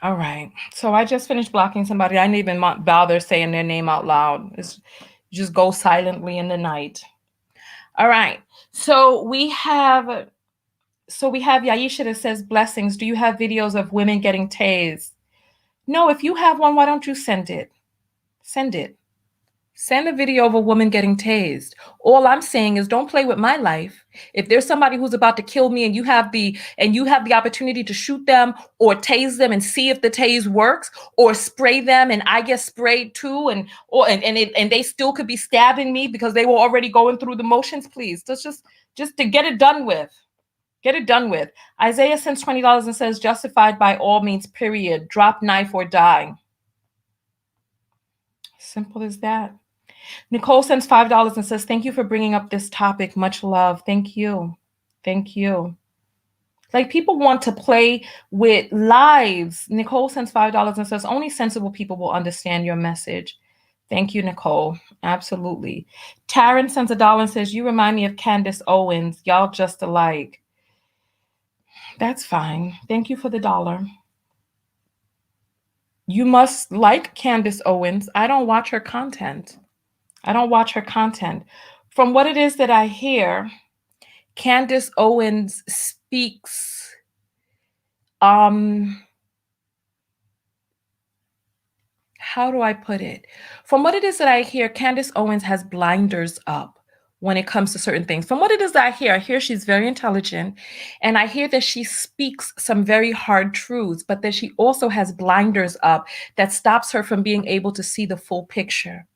All right. So I just finished blocking somebody. I didn't even bother saying their name out loud. It's just go silently in the night. All right. So we have Yaisha that says, blessings. Do you have videos of women getting tased? No, if you have one, why don't you send it? Send it. Send a video of a woman getting tased. All I'm saying is don't play with my life. If there's somebody who's about to kill me and you have the opportunity to shoot them or tase them and see if the tase works, or spray them and I get sprayed too, and they still could be stabbing me because they were already going through the motions, please. Let's just to get it done with. Get it done with. Isaiah sends $20 and says, justified by all means, period. Drop knife or die. Simple as that. Nicole sends $5 and says, thank you for bringing up this topic. Much love. Thank you. Thank you. Like, people want to play with lives. Nicole sends $5 and says, only sensible people will understand your message. Thank you, Nicole. Absolutely. Taryn sends $1 and says, you remind me of Candace Owens. Y'all just alike. That's fine. Thank you for the $1. You must like Candace Owens. I don't watch her content. From what it is that I hear, Candace Owens speaks, how do I put it? From what it is that I hear, Candace Owens has blinders up when it comes to certain things. From what it is that I hear she's very intelligent, and I hear that she speaks some very hard truths, but that she also has blinders up that stops her from being able to see the full picture.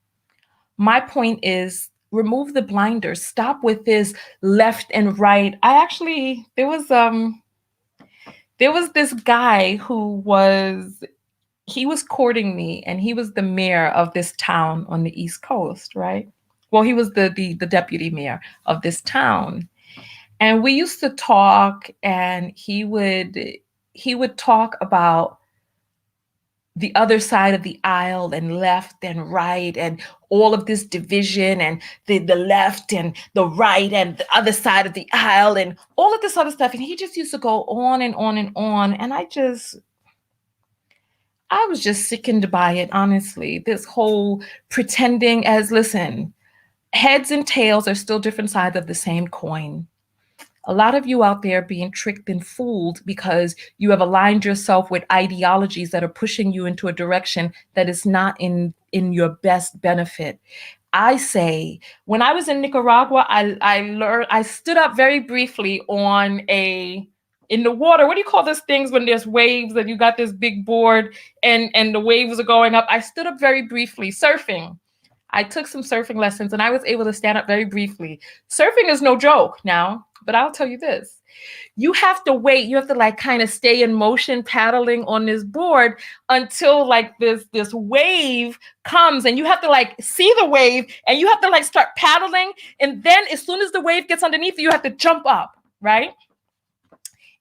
My point is, remove the blinders. Stop with this left and right. There was this guy who was courting me, and he was the mayor of this town on the East Coast, right? Well, he was the deputy mayor of this town. And we used to talk, and he would talk about the other side of the aisle and left and right and all of this division and the left and the right and the other side of the aisle and all of this other stuff. And he just used to go on and on and on. And I was just sickened by it, honestly. This whole pretending listen, heads and tails are still different sides of the same coin. A lot of you out there being tricked and fooled because you have aligned yourself with ideologies that are pushing you into a direction that is not in your best benefit. I say, when I was in Nicaragua, I stood up very briefly in the water. What do you call those things when there's waves and you got this big board and the waves are going up? I stood up very briefly, surfing. I took some surfing lessons and I was able to stand up very briefly. Surfing is no joke now, but I'll tell you this. You have to wait. You have to kind of stay in motion paddling on this board until this wave comes, and you have to see the wave and you have to start paddling. And then as soon as the wave gets underneath you, you have to jump up, right?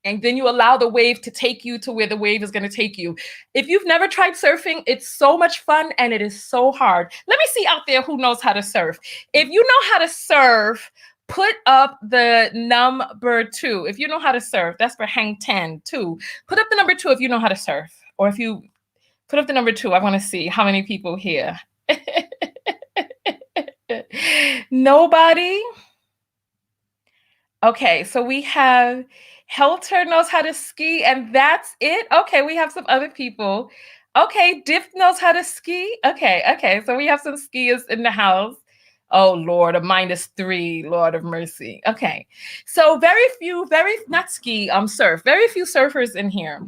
And then you allow the wave to take you to where the wave is going to take you. If you've never tried surfing, it's so much fun and it is so hard. Let me see out there who knows how to surf. If you know how to surf, put up the number 2. If you know how to surf, that's for hang 10, 2. Put up the number 2 if you know how to surf. Or if you put up the number 2, I want to see how many people here. Nobody? Okay, so we have Helter knows how to ski, and that's it. Okay, we have some other people. Okay, Diff knows how to ski. Okay, so we have some skiers in the house. Oh, Lord, a -3, Lord of mercy. Okay. So very few, not ski, surf, very few surfers in here.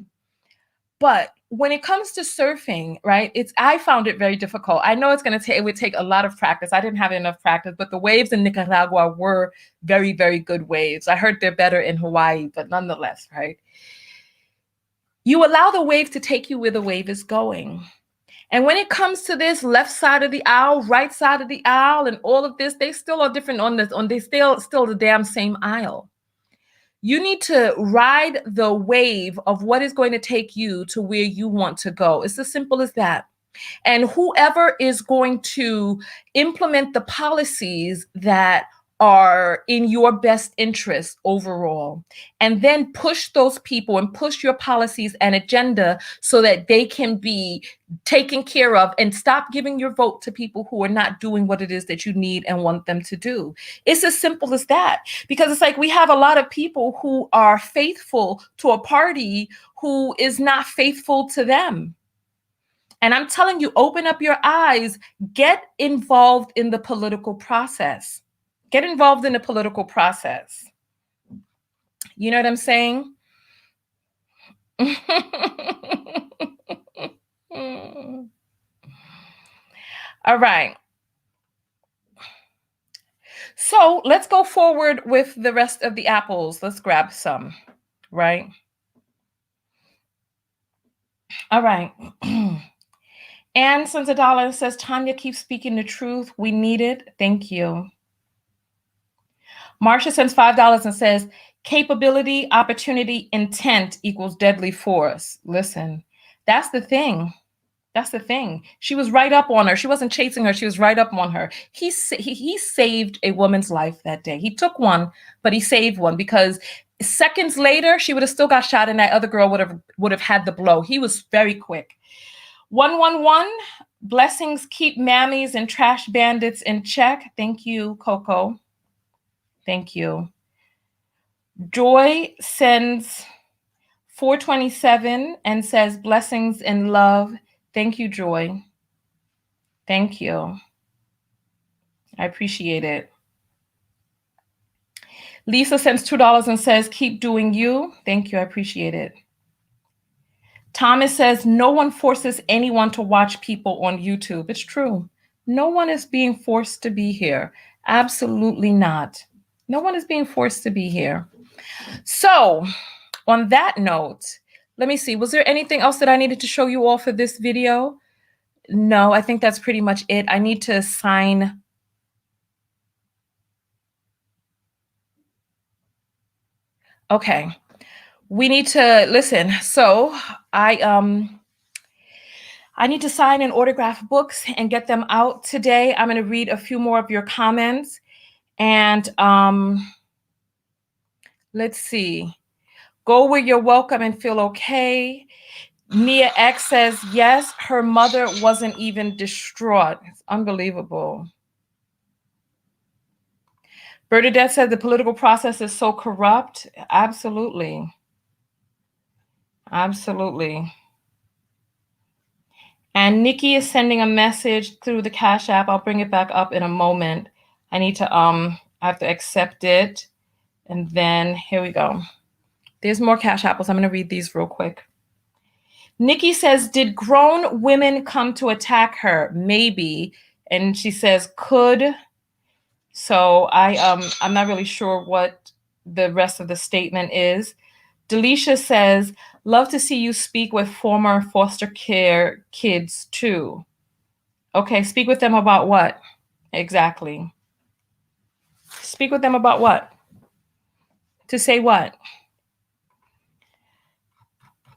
But when it comes to surfing, right, I found it very difficult. I know it would take a lot of practice. I didn't have enough practice, but the waves in Nicaragua were very, very good waves. I heard they're better in Hawaii, but nonetheless, right? You allow the wave to take you where the wave is going. And when it comes to this left side of the aisle, right side of the aisle, and all of this, they still are different they still the damn same aisle. You need to ride the wave of what is going to take you to where you want to go. It's as simple as that. And whoever is going to implement the policies that are in your best interest overall, and then push those people and push your policies and agenda so that they can be taken care of, and stop giving your vote to people who are not doing what it is that you need and want them to do. It's as simple as that. Because it's like we have a lot of people who are faithful to a party who is not faithful to them. And I'm telling you, open up your eyes, get involved in the political process. Get involved in the political process. You know what I'm saying? All right. So let's go forward with the rest of the apples. Let's grab some, right? All right. Anne sends $1 and says, Tanya, keep speaking the truth. We need it. Thank you. Marcia sends $5 and says, capability, opportunity, intent equals deadly force. Listen, that's the thing. That's the thing. She was right up on her. She wasn't chasing her. She was right up on her. He saved a woman's life that day. He took one, but he saved one, because seconds later, she would have still got shot and that other girl would have had the blow. He was very quick. 111, blessings keep mammies and trash bandits in check. Thank you, Coco. Thank you. Joy sends 427 and says, blessings and love. Thank you, Joy. Thank you. I appreciate it. Lisa sends $2 and says, keep doing you. Thank you. I appreciate it. Thomas says, no one forces anyone to watch people on YouTube. It's true. No one is being forced to be here. Absolutely not. No one is being forced to be here. So on that note, let me see. Was there anything else that I needed to show you all for this video? No, I think that's pretty much it. I need to sign. Okay. We need to listen. So I need to sign and autograph books and get them out today. I'm going to read a few more of your comments. And let's see. Go where you're welcome and feel okay. Nia X says, yes, her mother wasn't even distraught. It's unbelievable. Bernadette said the political process is so corrupt. Absolutely. Absolutely. And Nikki is sending a message through the Cash App. I'll bring it back up in a moment. I need to, I have to accept it. And then here we go. There's more Cash Apples. I'm going to read these real quick. Nikki says, did grown women come to attack her? Maybe. And she says, could. So I'm not really sure what the rest of the statement is. Delisha says, love to see you speak with former foster care kids too. Okay, speak with them about what? Exactly. Speak with them about what? To say what?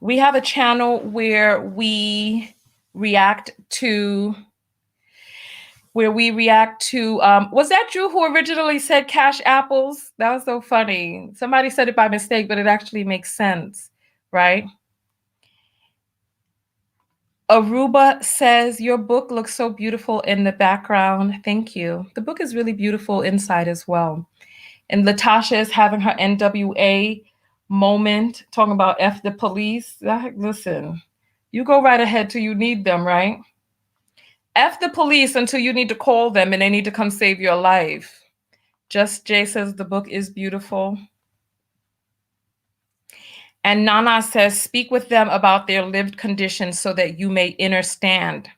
We have a channel where we react to, was that Drew who originally said Cash Apples? That was so funny. Somebody said it by mistake, but it actually makes sense, right? Aruba says, your book looks so beautiful in the background. Thank you. The book is really beautiful inside as well. And Latasha is having her NWA moment, talking about F the police. Listen, you go right ahead till you need them, right? F the police until you need to call them and they need to come save your life. Just Jay says the book is beautiful. And Nana says, speak with them about their lived conditions so that you may understand.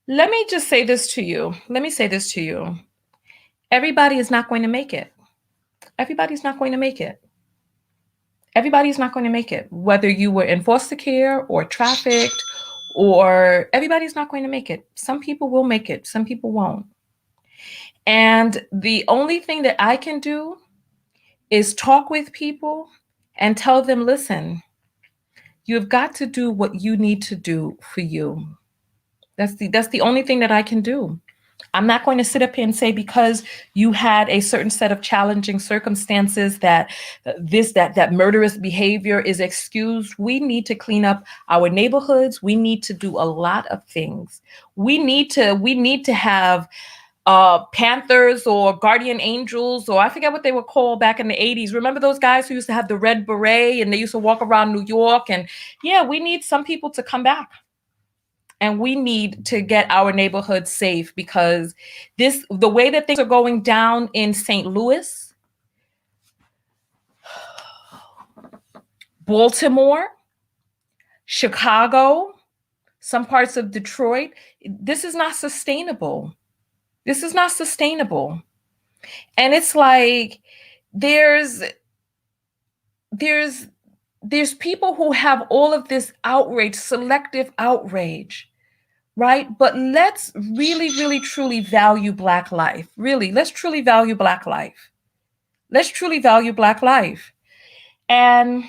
Let me just say this to you. Let me say this to you. Everybody is not going to make it. Everybody's not going to make it. Everybody's not going to make it. Whether you were in foster care or trafficked, or everybody's not going to make it. Some people will make it. Some people won't. And the only thing that I can do is talk with people and tell them, listen, you've got to do what you need to do for you. That's the only thing that I can do. I'm not going to sit up here and say because you had a certain set of challenging circumstances that that murderous behavior is excused. We need to clean up our neighborhoods. We need to do a lot of things. We need to have Panthers or guardian angels, or I forget what they were called back in the 80s. Remember those guys who used to have the red beret and they used to walk around New York? And yeah, we need some people to come back. And we need to get our neighborhood safe, because the way that things are going down in St. Louis, Baltimore, Chicago, some parts of Detroit, this is not sustainable. This is not sustainable. And it's like there's people who have all of this outrage, selective outrage. Right? But let's really, really, truly value Black life. Really, let's truly value Black life. Let's truly value Black life. And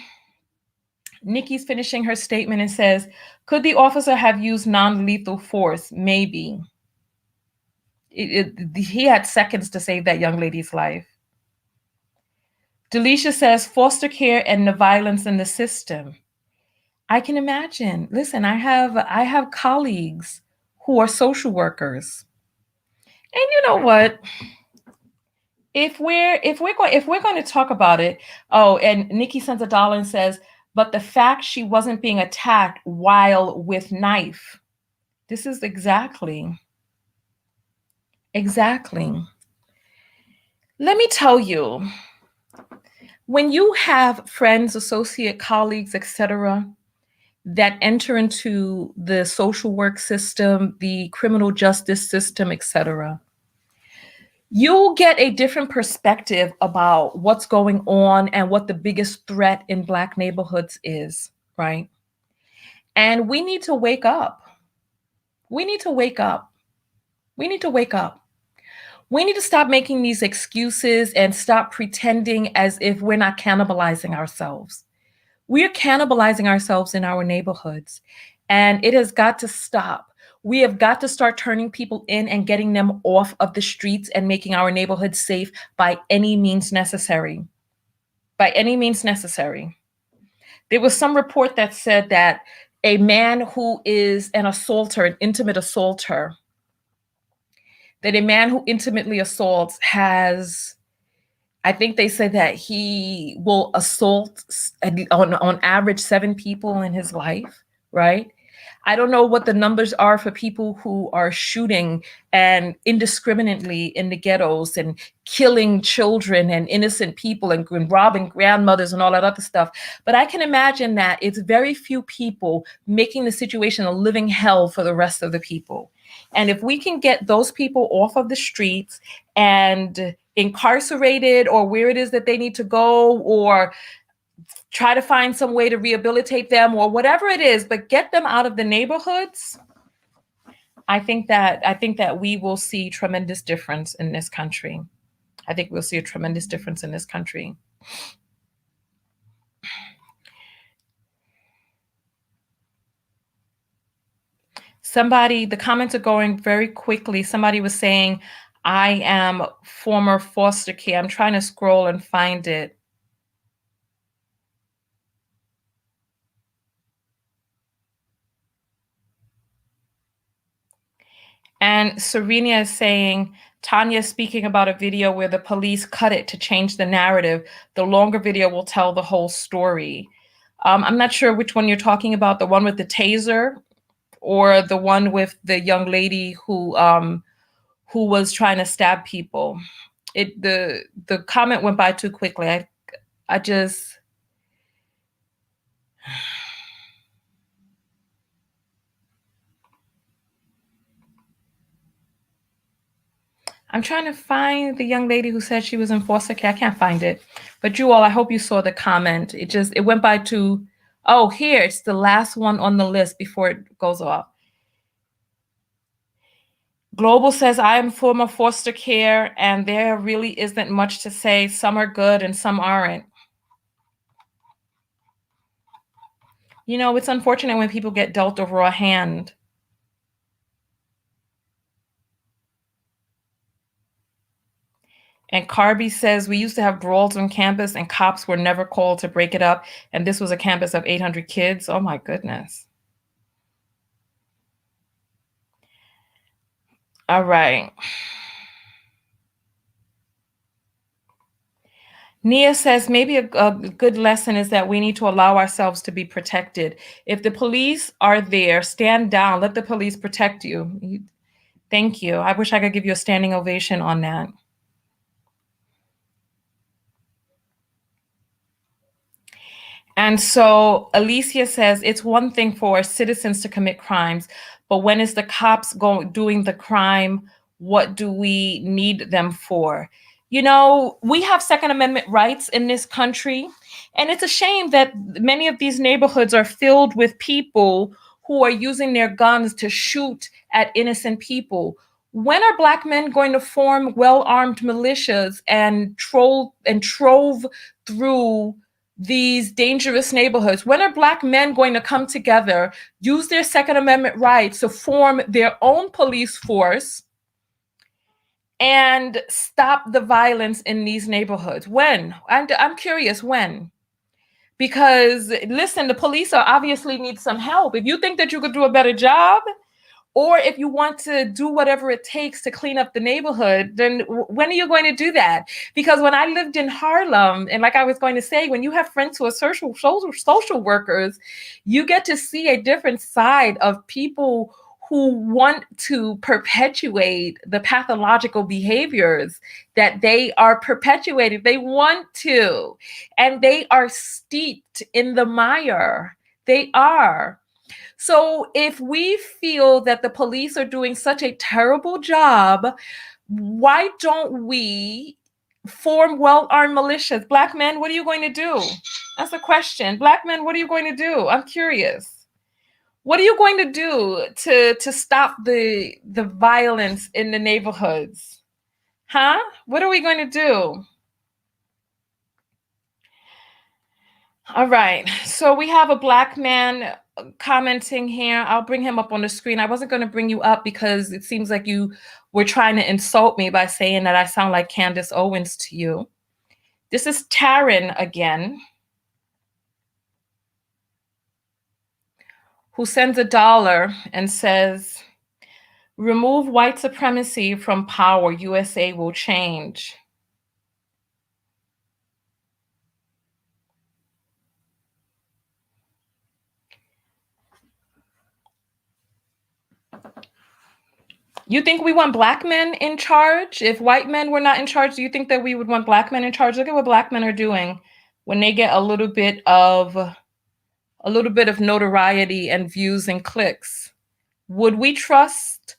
Nikki's finishing her statement and says, could the officer have used non-lethal force? Maybe. He had seconds to save that young lady's life. Delisha says, foster care and the violence in the system. I can imagine. Listen, I have colleagues who are social workers. And you know what? If we're going to talk about it, oh, and Nikki sends $1 and says, but the fact she wasn't being attacked while with knife. This is exactly. Let me tell you, when you have friends, associate colleagues, etc., that enter into the social work system, the criminal justice system, etc., you'll get a different perspective about what's going on and what the biggest threat in Black neighborhoods is, right? And we need to wake up. We need to wake up. We need to wake up. We need to stop making these excuses and stop pretending as if we're not cannibalizing ourselves. We are cannibalizing ourselves in our neighborhoods, and it has got to stop. We have got to start turning people in and getting them off of the streets and making our neighborhoods safe by any means necessary. By any means necessary. There was some report that said that a man who is an assaulter, an intimate assaulter, that a man who intimately assaults has, I think they said that he will assault on average 7 people in his life, right? I don't know what the numbers are for people who are shooting and indiscriminately in the ghettos and killing children and innocent people and robbing grandmothers and all that other stuff. But I can imagine that it's very few people making the situation a living hell for the rest of the people. And if we can get those people off of the streets and incarcerated or where it is that they need to go, or try to find some way to rehabilitate them or whatever it is, but get them out of the neighborhoods, I think that we will see tremendous difference in this country. I think we'll see a tremendous difference in this country. The comments are going very quickly. Somebody was saying, I am former foster care. I'm trying to scroll and find it. And Serena is saying, Tanya is speaking about a video where the police cut it to change the narrative. The longer video will tell the whole story. I'm not sure which one you're talking about, the one with the taser or the one with the young lady who was trying to stab people. The comment went by too quickly. I just I'm trying to find the young lady who said she was in foster care. I can't find it. But you all, I hope you saw the comment. It went by to, oh, here, it's the last one on the list before it goes off. Global says, I am former foster care, and there really isn't much to say. Some are good and some aren't. You know, it's unfortunate when people get dealt a raw hand. And Carby says, we used to have brawls on campus and cops were never called to break it up. And this was a campus of 800 kids. Oh my goodness. All right. Nia says, maybe a good lesson is that we need to allow ourselves to be protected. If the police are there, stand down, let the police protect you. Thank you. I wish I could give you a standing ovation on that. And so Alicia says, it's one thing for citizens to commit crimes, but when is the cops doing the crime? What do we need them for? You know, we have Second Amendment rights in this country, and it's a shame that many of these neighborhoods are filled with people who are using their guns to shoot at innocent people. When are Black men going to form well-armed militias and trove through these dangerous neighborhoods? When are Black men going to come together, use their Second Amendment rights to form their own police force and stop the violence in these neighborhoods? When? I'm curious when. Because listen, the police obviously need some help. If you think that you could do a better job, or if you want to do whatever it takes to clean up the neighborhood, then when are you going to do that? Because when I lived in Harlem, and like I was going to say, when you have friends who are social workers, you get to see a different side of people who want to perpetuate the pathological behaviors that they are perpetuating. They want to, and they are steeped in the mire. They are. So if we feel that the police are doing such a terrible job, why don't we form well-armed militias? Black men, what are you going to do? That's the question. Black men, what are you going to do? I'm curious. What are you going to do to stop the violence in the neighborhoods? Huh? What are we going to do? All right. So we have a Black man commenting here. I'll bring him up on the screen. I wasn't going to bring you up because it seems like you were trying to insult me by saying that I sound like Candace Owens to you. This is Taryn again, who sends $1 and says, remove white supremacy from power. USA will change. You think we want Black men in charge? If white men were not in charge, do you think that we would want Black men in charge? Look at what Black men are doing when they get a little bit of notoriety and views and clicks. Would we trust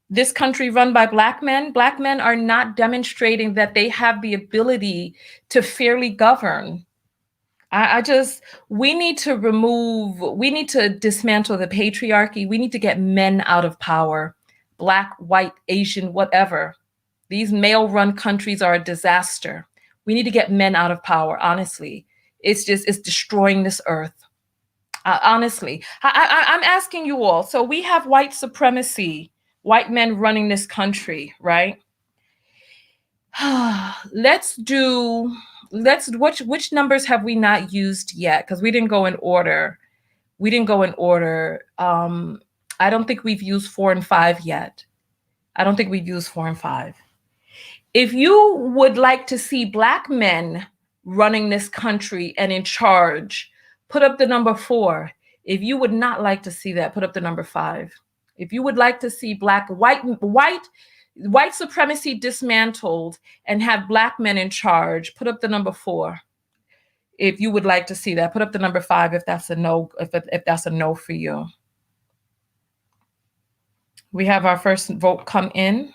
this country run by Black men? Black men are not demonstrating that they have the ability to fairly govern. We need to dismantle the patriarchy. We need to get men out of power. Black, white, Asian, whatever. These male-run countries are a disaster. We need to get men out of power, honestly. It's destroying this earth. Honestly, I'm asking you all. So we have white supremacy, white men running this country, right? Which numbers have we not used yet? Because we didn't go in order. I don't think we've used 4 and 5 yet. If you would like to see Black men running this country and in charge, put up the number 4. If you would not like to see that, put up the number 5. If you would like to see white supremacy dismantled and have black men in charge, put up the number 4. If you would like to see that, put up the number 5 if that's a no, if that's a no for you. We have our first vote come in.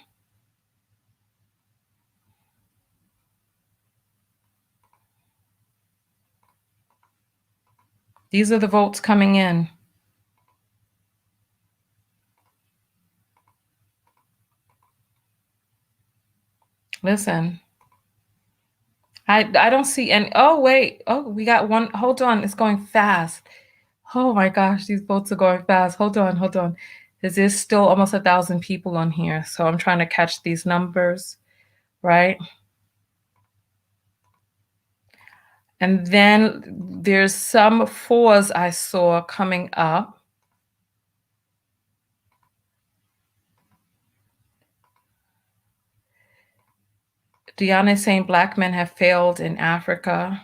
These are the votes coming in. Listen, I don't see any. Oh, wait. Oh, we got one. Hold on. It's going fast. Oh my gosh, these votes are going fast. Hold on. There's still almost 1,000 people on here. So I'm trying to catch these numbers, right? And then there's some 4s I saw coming up. Diana is saying black men have failed in Africa.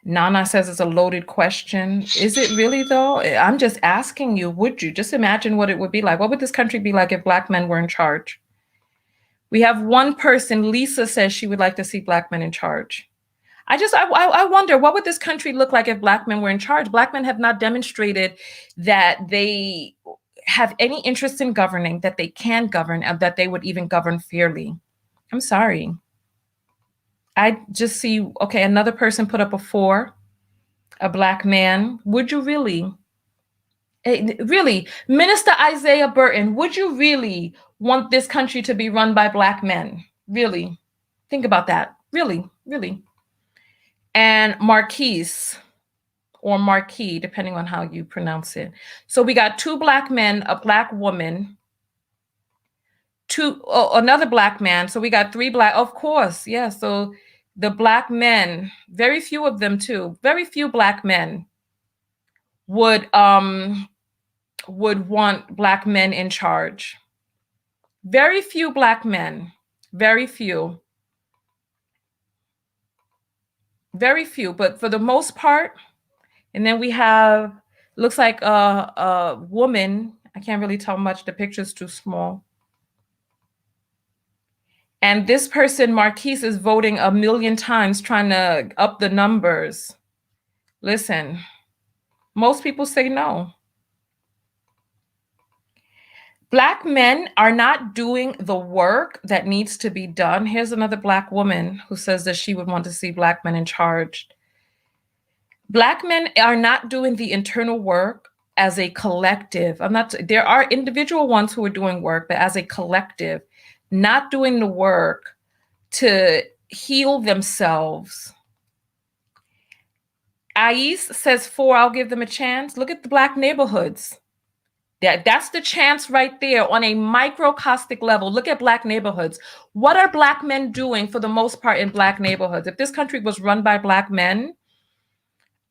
Nana says it's a loaded question. Is it really though? I'm just asking you, would you? Just imagine what it would be like. What would this country be like if black men were in charge? We have one person, Lisa says she would like to see black men in charge. I wonder, what would this country look like if black men were in charge? Black men have not demonstrated that they have any interest in governing, that they can govern, and that they would even govern fairly. I'm sorry. I just see, okay, another person put up a 4, a black man. Would you really? Really, Minister Isaiah Burton, would you really want this country to be run by black men? Really? Think about that. Really. And Marquise, or Marquis, depending on how you pronounce it. So we got 2 black men, a black woman, another black man. So we got 3 black, of course, yeah. So the black men, very few of them too, very few black men would want black men in charge. Very few black men, very few. But for the most part, and then we have, looks like a woman. I can't really tell much. The picture's too small. And this person, Marquise, is voting 1,000,000 times trying to up the numbers. Listen, most people say no. Black men are not doing the work that needs to be done. Here's another black woman who says that she would want to see black men in charge. Black men are not doing the internal work as a collective. There are individual ones who are doing work, but as a collective, not doing the work to heal themselves. Ais says 4, I'll give them a chance. Look at the black neighborhoods. That's the chance right there on a microcosmic level. Look at black neighborhoods. What are black men doing for the most part in black neighborhoods? If this country was run by black men,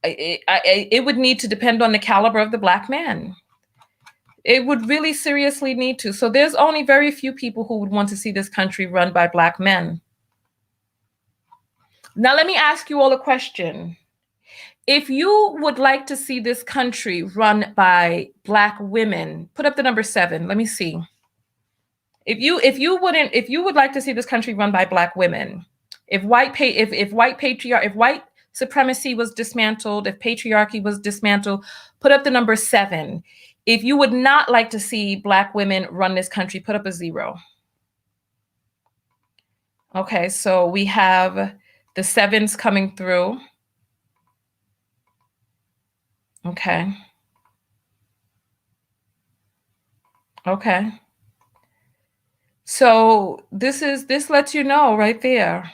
it would need to depend on the caliber of the black man. It would really seriously need to. So there's only very few people who would want to see this country run by black men. Now, let me ask you all a question. If you would like to see this country run by black women, put up the number 7. Let me see. If you would like to see this country run by black women, if white supremacy was dismantled, if patriarchy was dismantled, put up the number 7. If you would not like to see black women run this country, put up a 0. Okay, so we have the 7s coming through. Okay. So this lets you know right there.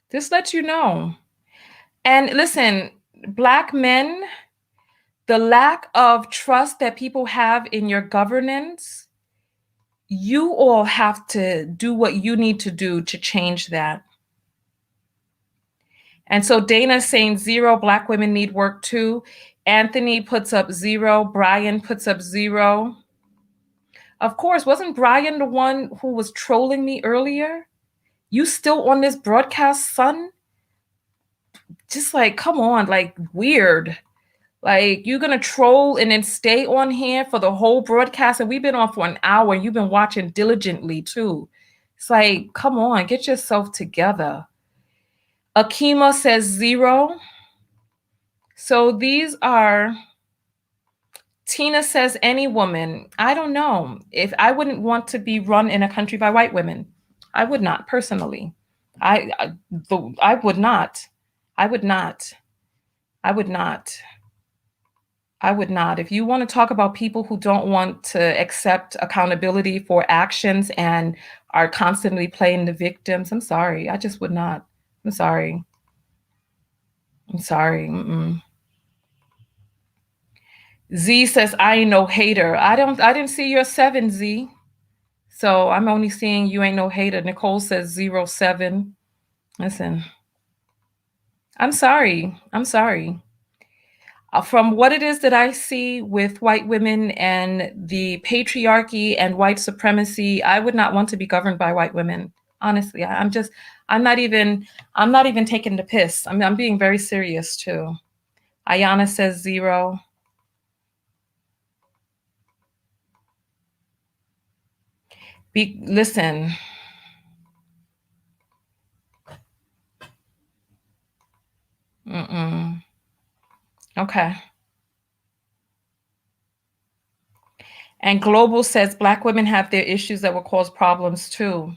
This lets you know. And listen, black men, the lack of trust that people have in your governance, you all have to do what you need to do to change that. And so Dana's saying 0, black women need work too. Anthony puts up 0. Brian puts up 0. Of course, wasn't Brian the one who was trolling me earlier? You still on this broadcast, son? just like, come on, like weird. Like you're gonna troll and then stay on here for the whole broadcast, and we've been on for an hour, and you've been watching diligently too. It's like, come on, get yourself together. Akima says 0. So these are. Tina says any woman. I don't know if I wouldn't want to be run in a country by white women. I would not personally. I would not. I would not. I would not. I would not. If you want to talk about people who don't want to accept accountability for actions and are constantly playing the victims, I'm sorry. I just would not. I'm sorry. I'm sorry. Mm-mm. Z says, I ain't no hater. I didn't see your 7, Z. So I'm only seeing you ain't no hater. Nicole says 07. Listen, I'm sorry. I'm sorry. From what it is that I see with white women and the patriarchy and white supremacy, I would not want to be governed by white women. Honestly, I'm not even taking the piss. I'm being very serious too. Ayana says 0. Listen. Mm-mm. Okay. And Global says Black women have their issues that will cause problems too.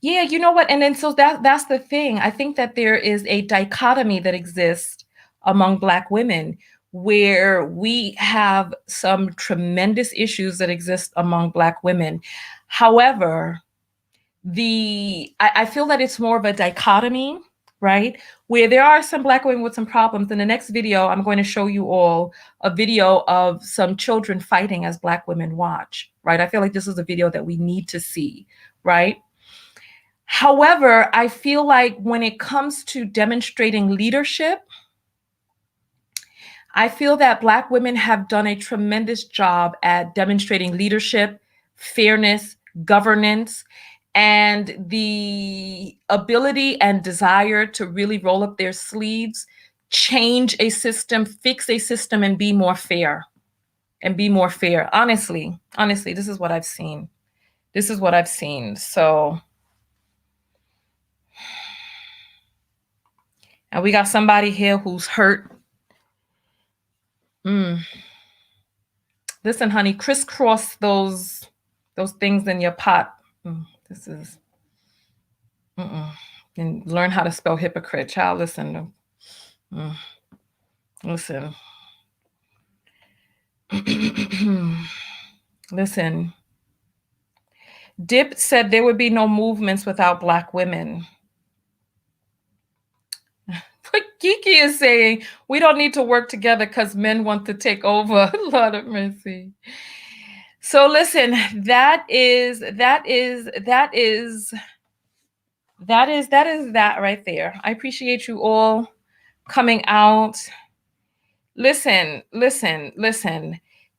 Yeah, you know what? And then so that's the thing. I think that there is a dichotomy that exists among Black women where we have some tremendous issues that exist among Black women. However, I feel that it's more of a dichotomy, right? Where there are some Black women with some problems. In the next video, I'm going to show you all a video of some children fighting as Black women watch, right? I feel like this is a video that we need to see, right? However, I feel like when it comes to demonstrating leadership, I feel that Black women have done a tremendous job at demonstrating leadership, fairness, governance, and the ability and desire to really roll up their sleeves, change a system, fix a system, and be more fair. Honestly, this is what I've seen. This is what I've seen. So, and we got somebody here who's hurt. Listen, honey, crisscross those things in your pot. This is, and learn how to spell hypocrite. Child, listen. Listen. Listen. Dip said there would be no movements without Black women. What Kiki is saying, we don't need to work together because men want to take over. Lord of mercy. So listen, that is that right there. I appreciate you all coming out. Listen.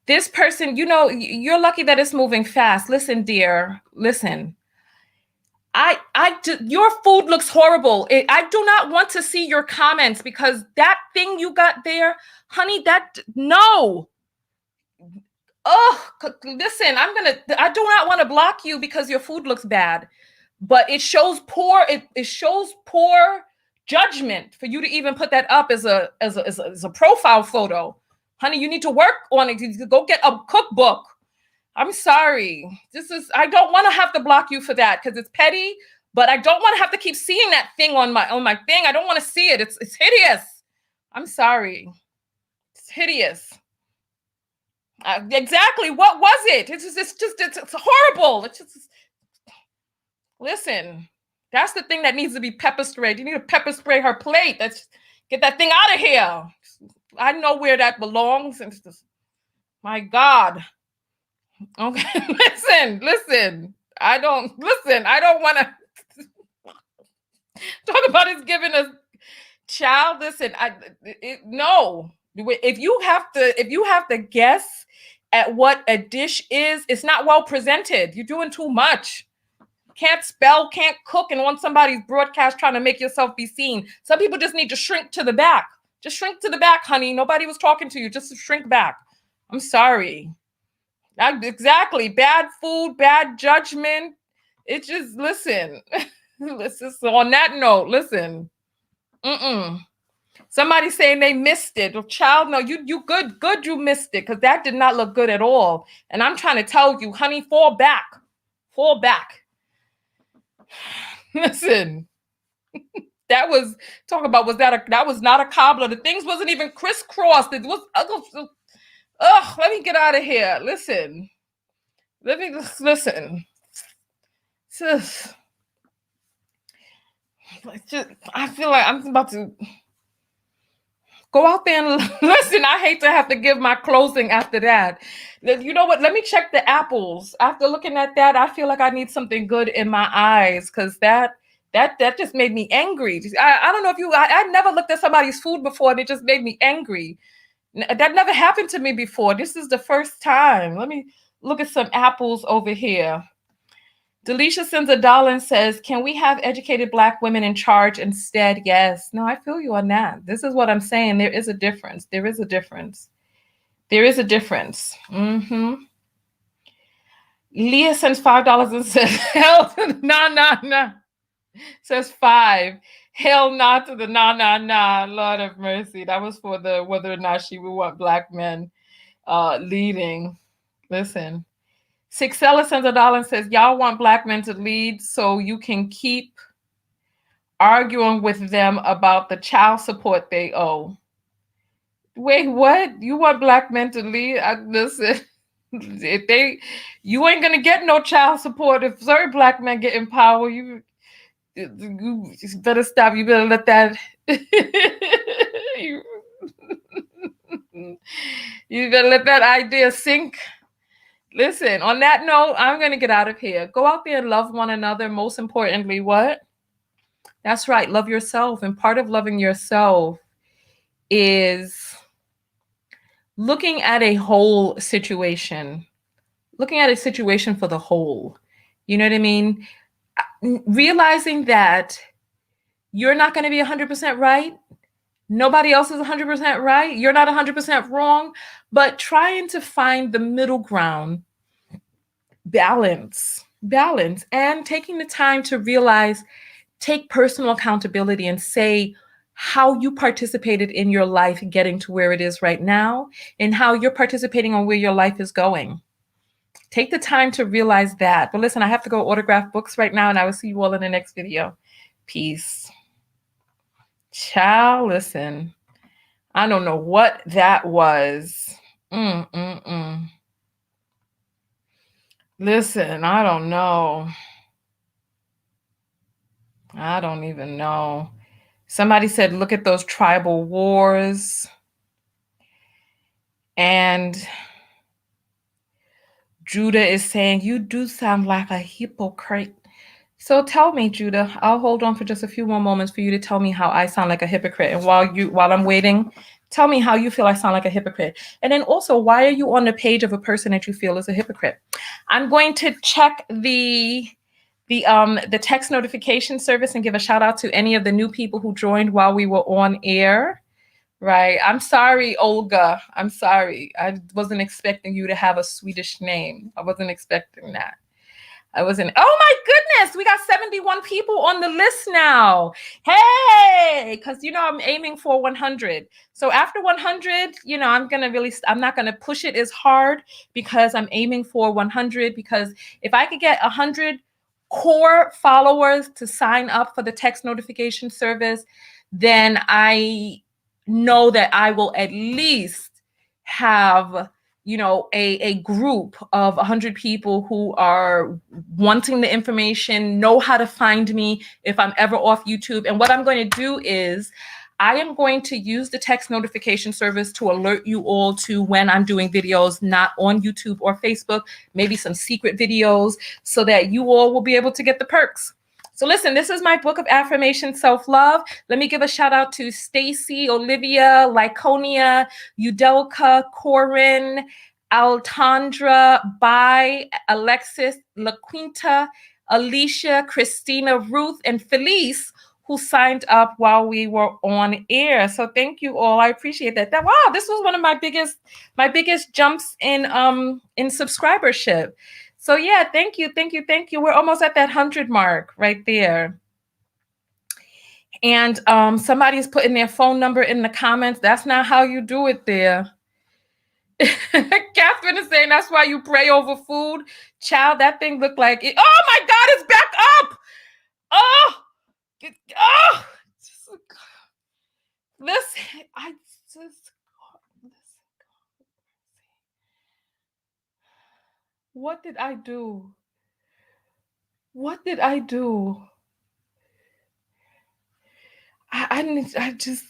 This person, you're lucky that it's moving fast. Listen, dear, listen. Your food looks horrible. I do not want to see your comments because that thing you got there, honey, no. Oh, listen, I do not want to block you because your food looks bad, but it shows poor judgment for you to even put that up as a profile photo. Honey, you need to work on it. You go get a cookbook. I'm sorry. I don't want to have to block you for that because it's petty, but I don't want to have to keep seeing that thing on my thing. I don't want to see it. It's hideous. I'm sorry. It's hideous. Exactly. What was it? It's horrible. It's just, listen, that's the thing that needs to be pepper sprayed. You need to pepper spray her plate. Get that thing out of here. I know where that belongs. And my God. Okay, listen. I don't want to talk about it giving a child. Listen, no. If you have to guess at what a dish is, it's not well presented. You're doing too much. can't spell, can't cook, and on somebody's broadcast trying to make yourself be seen. Some people just need to shrink to the back. Just shrink to the back, honey. Nobody was talking to you. Just shrink back. I'm sorry. Exactly. Bad food, bad judgment. It just, listen. Listen. So on that note, listen. Somebody saying they missed it. Child, no, you good you missed it, because that did not look good at all. And I'm trying to tell you, honey, fall back. Fall back. Listen. That was, talk about, that was not a cobbler. The things wasn't even crisscrossed. It was, let me get out of here. Listen. Let me just listen. Just, I feel like I'm about to go out there and listen. I hate to have to give my closing after that. You know what? Let me check the apples. After looking at that, I feel like I need something good in my eyes, because that just made me angry. I don't know if I never looked at somebody's food before and it just made me angry. That never happened to me before. This is the first time. Let me look at some apples over here. Delisha sends $1 and says, can we have educated Black women in charge instead? Yes. No, I feel you on that. This is what I'm saying. There is a difference. There is a difference. There is a difference. Leah sends $5 and says, hell to the nah. Says 5. Hell not to the nah. Lord have mercy. That was for the whether or not she would want Black men leading. Listen. Sixella sends $1 and says, y'all want Black men to lead so you can keep arguing with them about the child support they owe. Wait, what? You want Black men to lead? Listen, you ain't gonna get no child support if certain Black men get in power. You better stop. You better let that. You better let that idea sink. Listen, on that note, I'm going to get out of here. Go out there and love one another. Most importantly, what? That's right. Love yourself. And part of loving yourself is looking at a whole situation, looking at a situation for the whole. You know what I mean? Realizing that you're not going to be 100% right. Nobody else is 100% right. You're not 100% wrong, but trying to find the middle ground, balance, and taking the time to realize, take personal accountability and say how you participated in your life getting to where it is right now and how you're participating on where your life is going. Take the time to realize that. But listen, I have to go autograph books right now, and I will see you all in the next video. Peace. Ciao. Listen, I don't know what that was. Listen, I don't know. I don't even know. Somebody said, look at those tribal wars. And Judah is saying, you do sound like a hypocrite. So tell me, Judah, I'll hold on for just a few more moments for you to tell me how I sound like a hypocrite. And while I'm waiting, tell me how you feel I sound like a hypocrite. And then also, why are you on the page of a person that you feel is a hypocrite? I'm going to check the text notification service and give a shout out to any of the new people who joined while we were on air. Right. I'm sorry, Olga. I'm sorry. I wasn't expecting you to have a Swedish name. I wasn't expecting that. Oh my goodness, we got 71 people on the list now. Hey, because I'm aiming for 100. So after 100, I'm not gonna push it as hard, because I'm aiming for 100. Because if I could get 100 core followers to sign up for the text notification service, then I know that I will at least have a group of 100 people who are wanting the information, know how to find me if I'm ever off YouTube. And what I'm going to do is I am going to use the text notification service to alert you all to when I'm doing videos, not on YouTube or Facebook, maybe some secret videos, so that you all will be able to get the perks. So listen, this is my book of affirmation, self-love. Let me give a shout out to Stacy, Olivia, Lyconia, Udelka, Corin, Altandra, Bai, Alexis, LaQuinta, Alicia, Christina, Ruth, and Felice, who signed up while we were on air. So thank you all. I appreciate that. Wow, this was one of my biggest jumps in subscribership. So yeah, thank you. We're almost at that 100 mark right there. And somebody's putting their phone number in the comments. That's not how you do it there. Catherine is saying that's why you pray over food. Child, that thing looked like it. Oh my God, it's back up. Oh, listen, what did I do? What did I do? I just,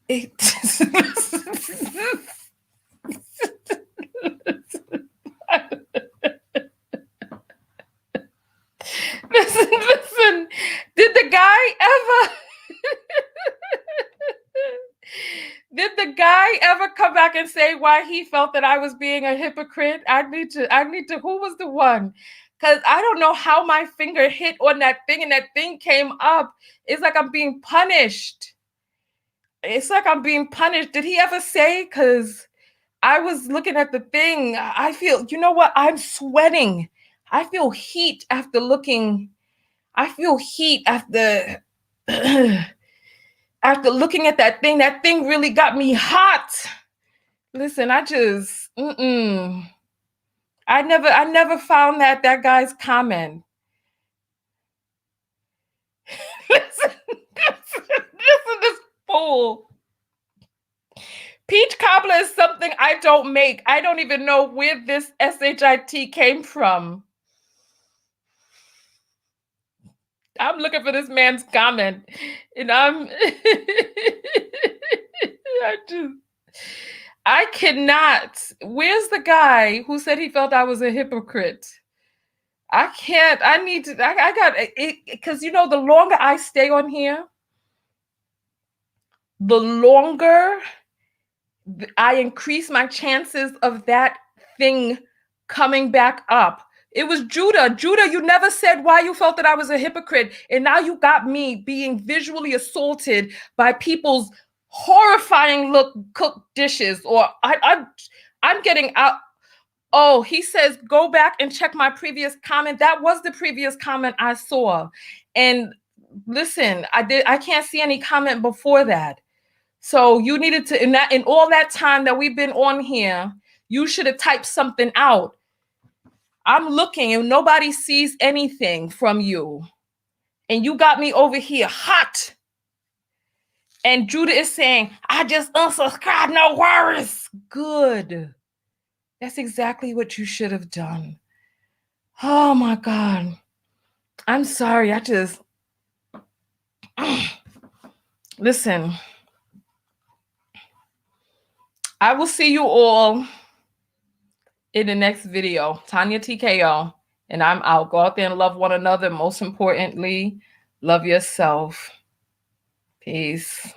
it. Listen, did the guy ever come back and say why he felt that I was being a hypocrite? I need to, who was the one? Because I don't know how my finger hit on that thing and that thing came up. It's like I'm being punished. Did he ever say? Because I was looking at the thing. I feel, you know what? I'm sweating. I feel heat after looking. I feel heat after after looking at that thing. That thing really got me hot. Listen, I just I never found that guy's comment. listen, this fool. Peach cobbler is something I don't make. I don't even know where this SHIT came from. I'm looking for this man's comment, and I cannot. Where's the guy who said he felt I was a hypocrite? I can't. I need to. I got it, because you know, the longer I stay on here, the longer I increase my chances of that thing coming back up. It was Judah. Judah, you never said why you felt that I was a hypocrite. And now you got me being visually assaulted by people's horrifying look cooked dishes. Or I'm getting out. Oh, he says, go back and check my previous comment. That was the previous comment I saw. And listen, I can't see any comment before that. So you needed to, in all that time that we've been on here, you should have typed something out. I'm looking and nobody sees anything from you. And you got me over here hot. And Judah is saying, I just unsubscribed, no worries. Good. That's exactly what you should have done. Oh my God. I'm sorry. Listen. I will see you all in the next video. Tanya TKO, and I'm out. Go out there and love one another. Most importantly, love yourself. Peace.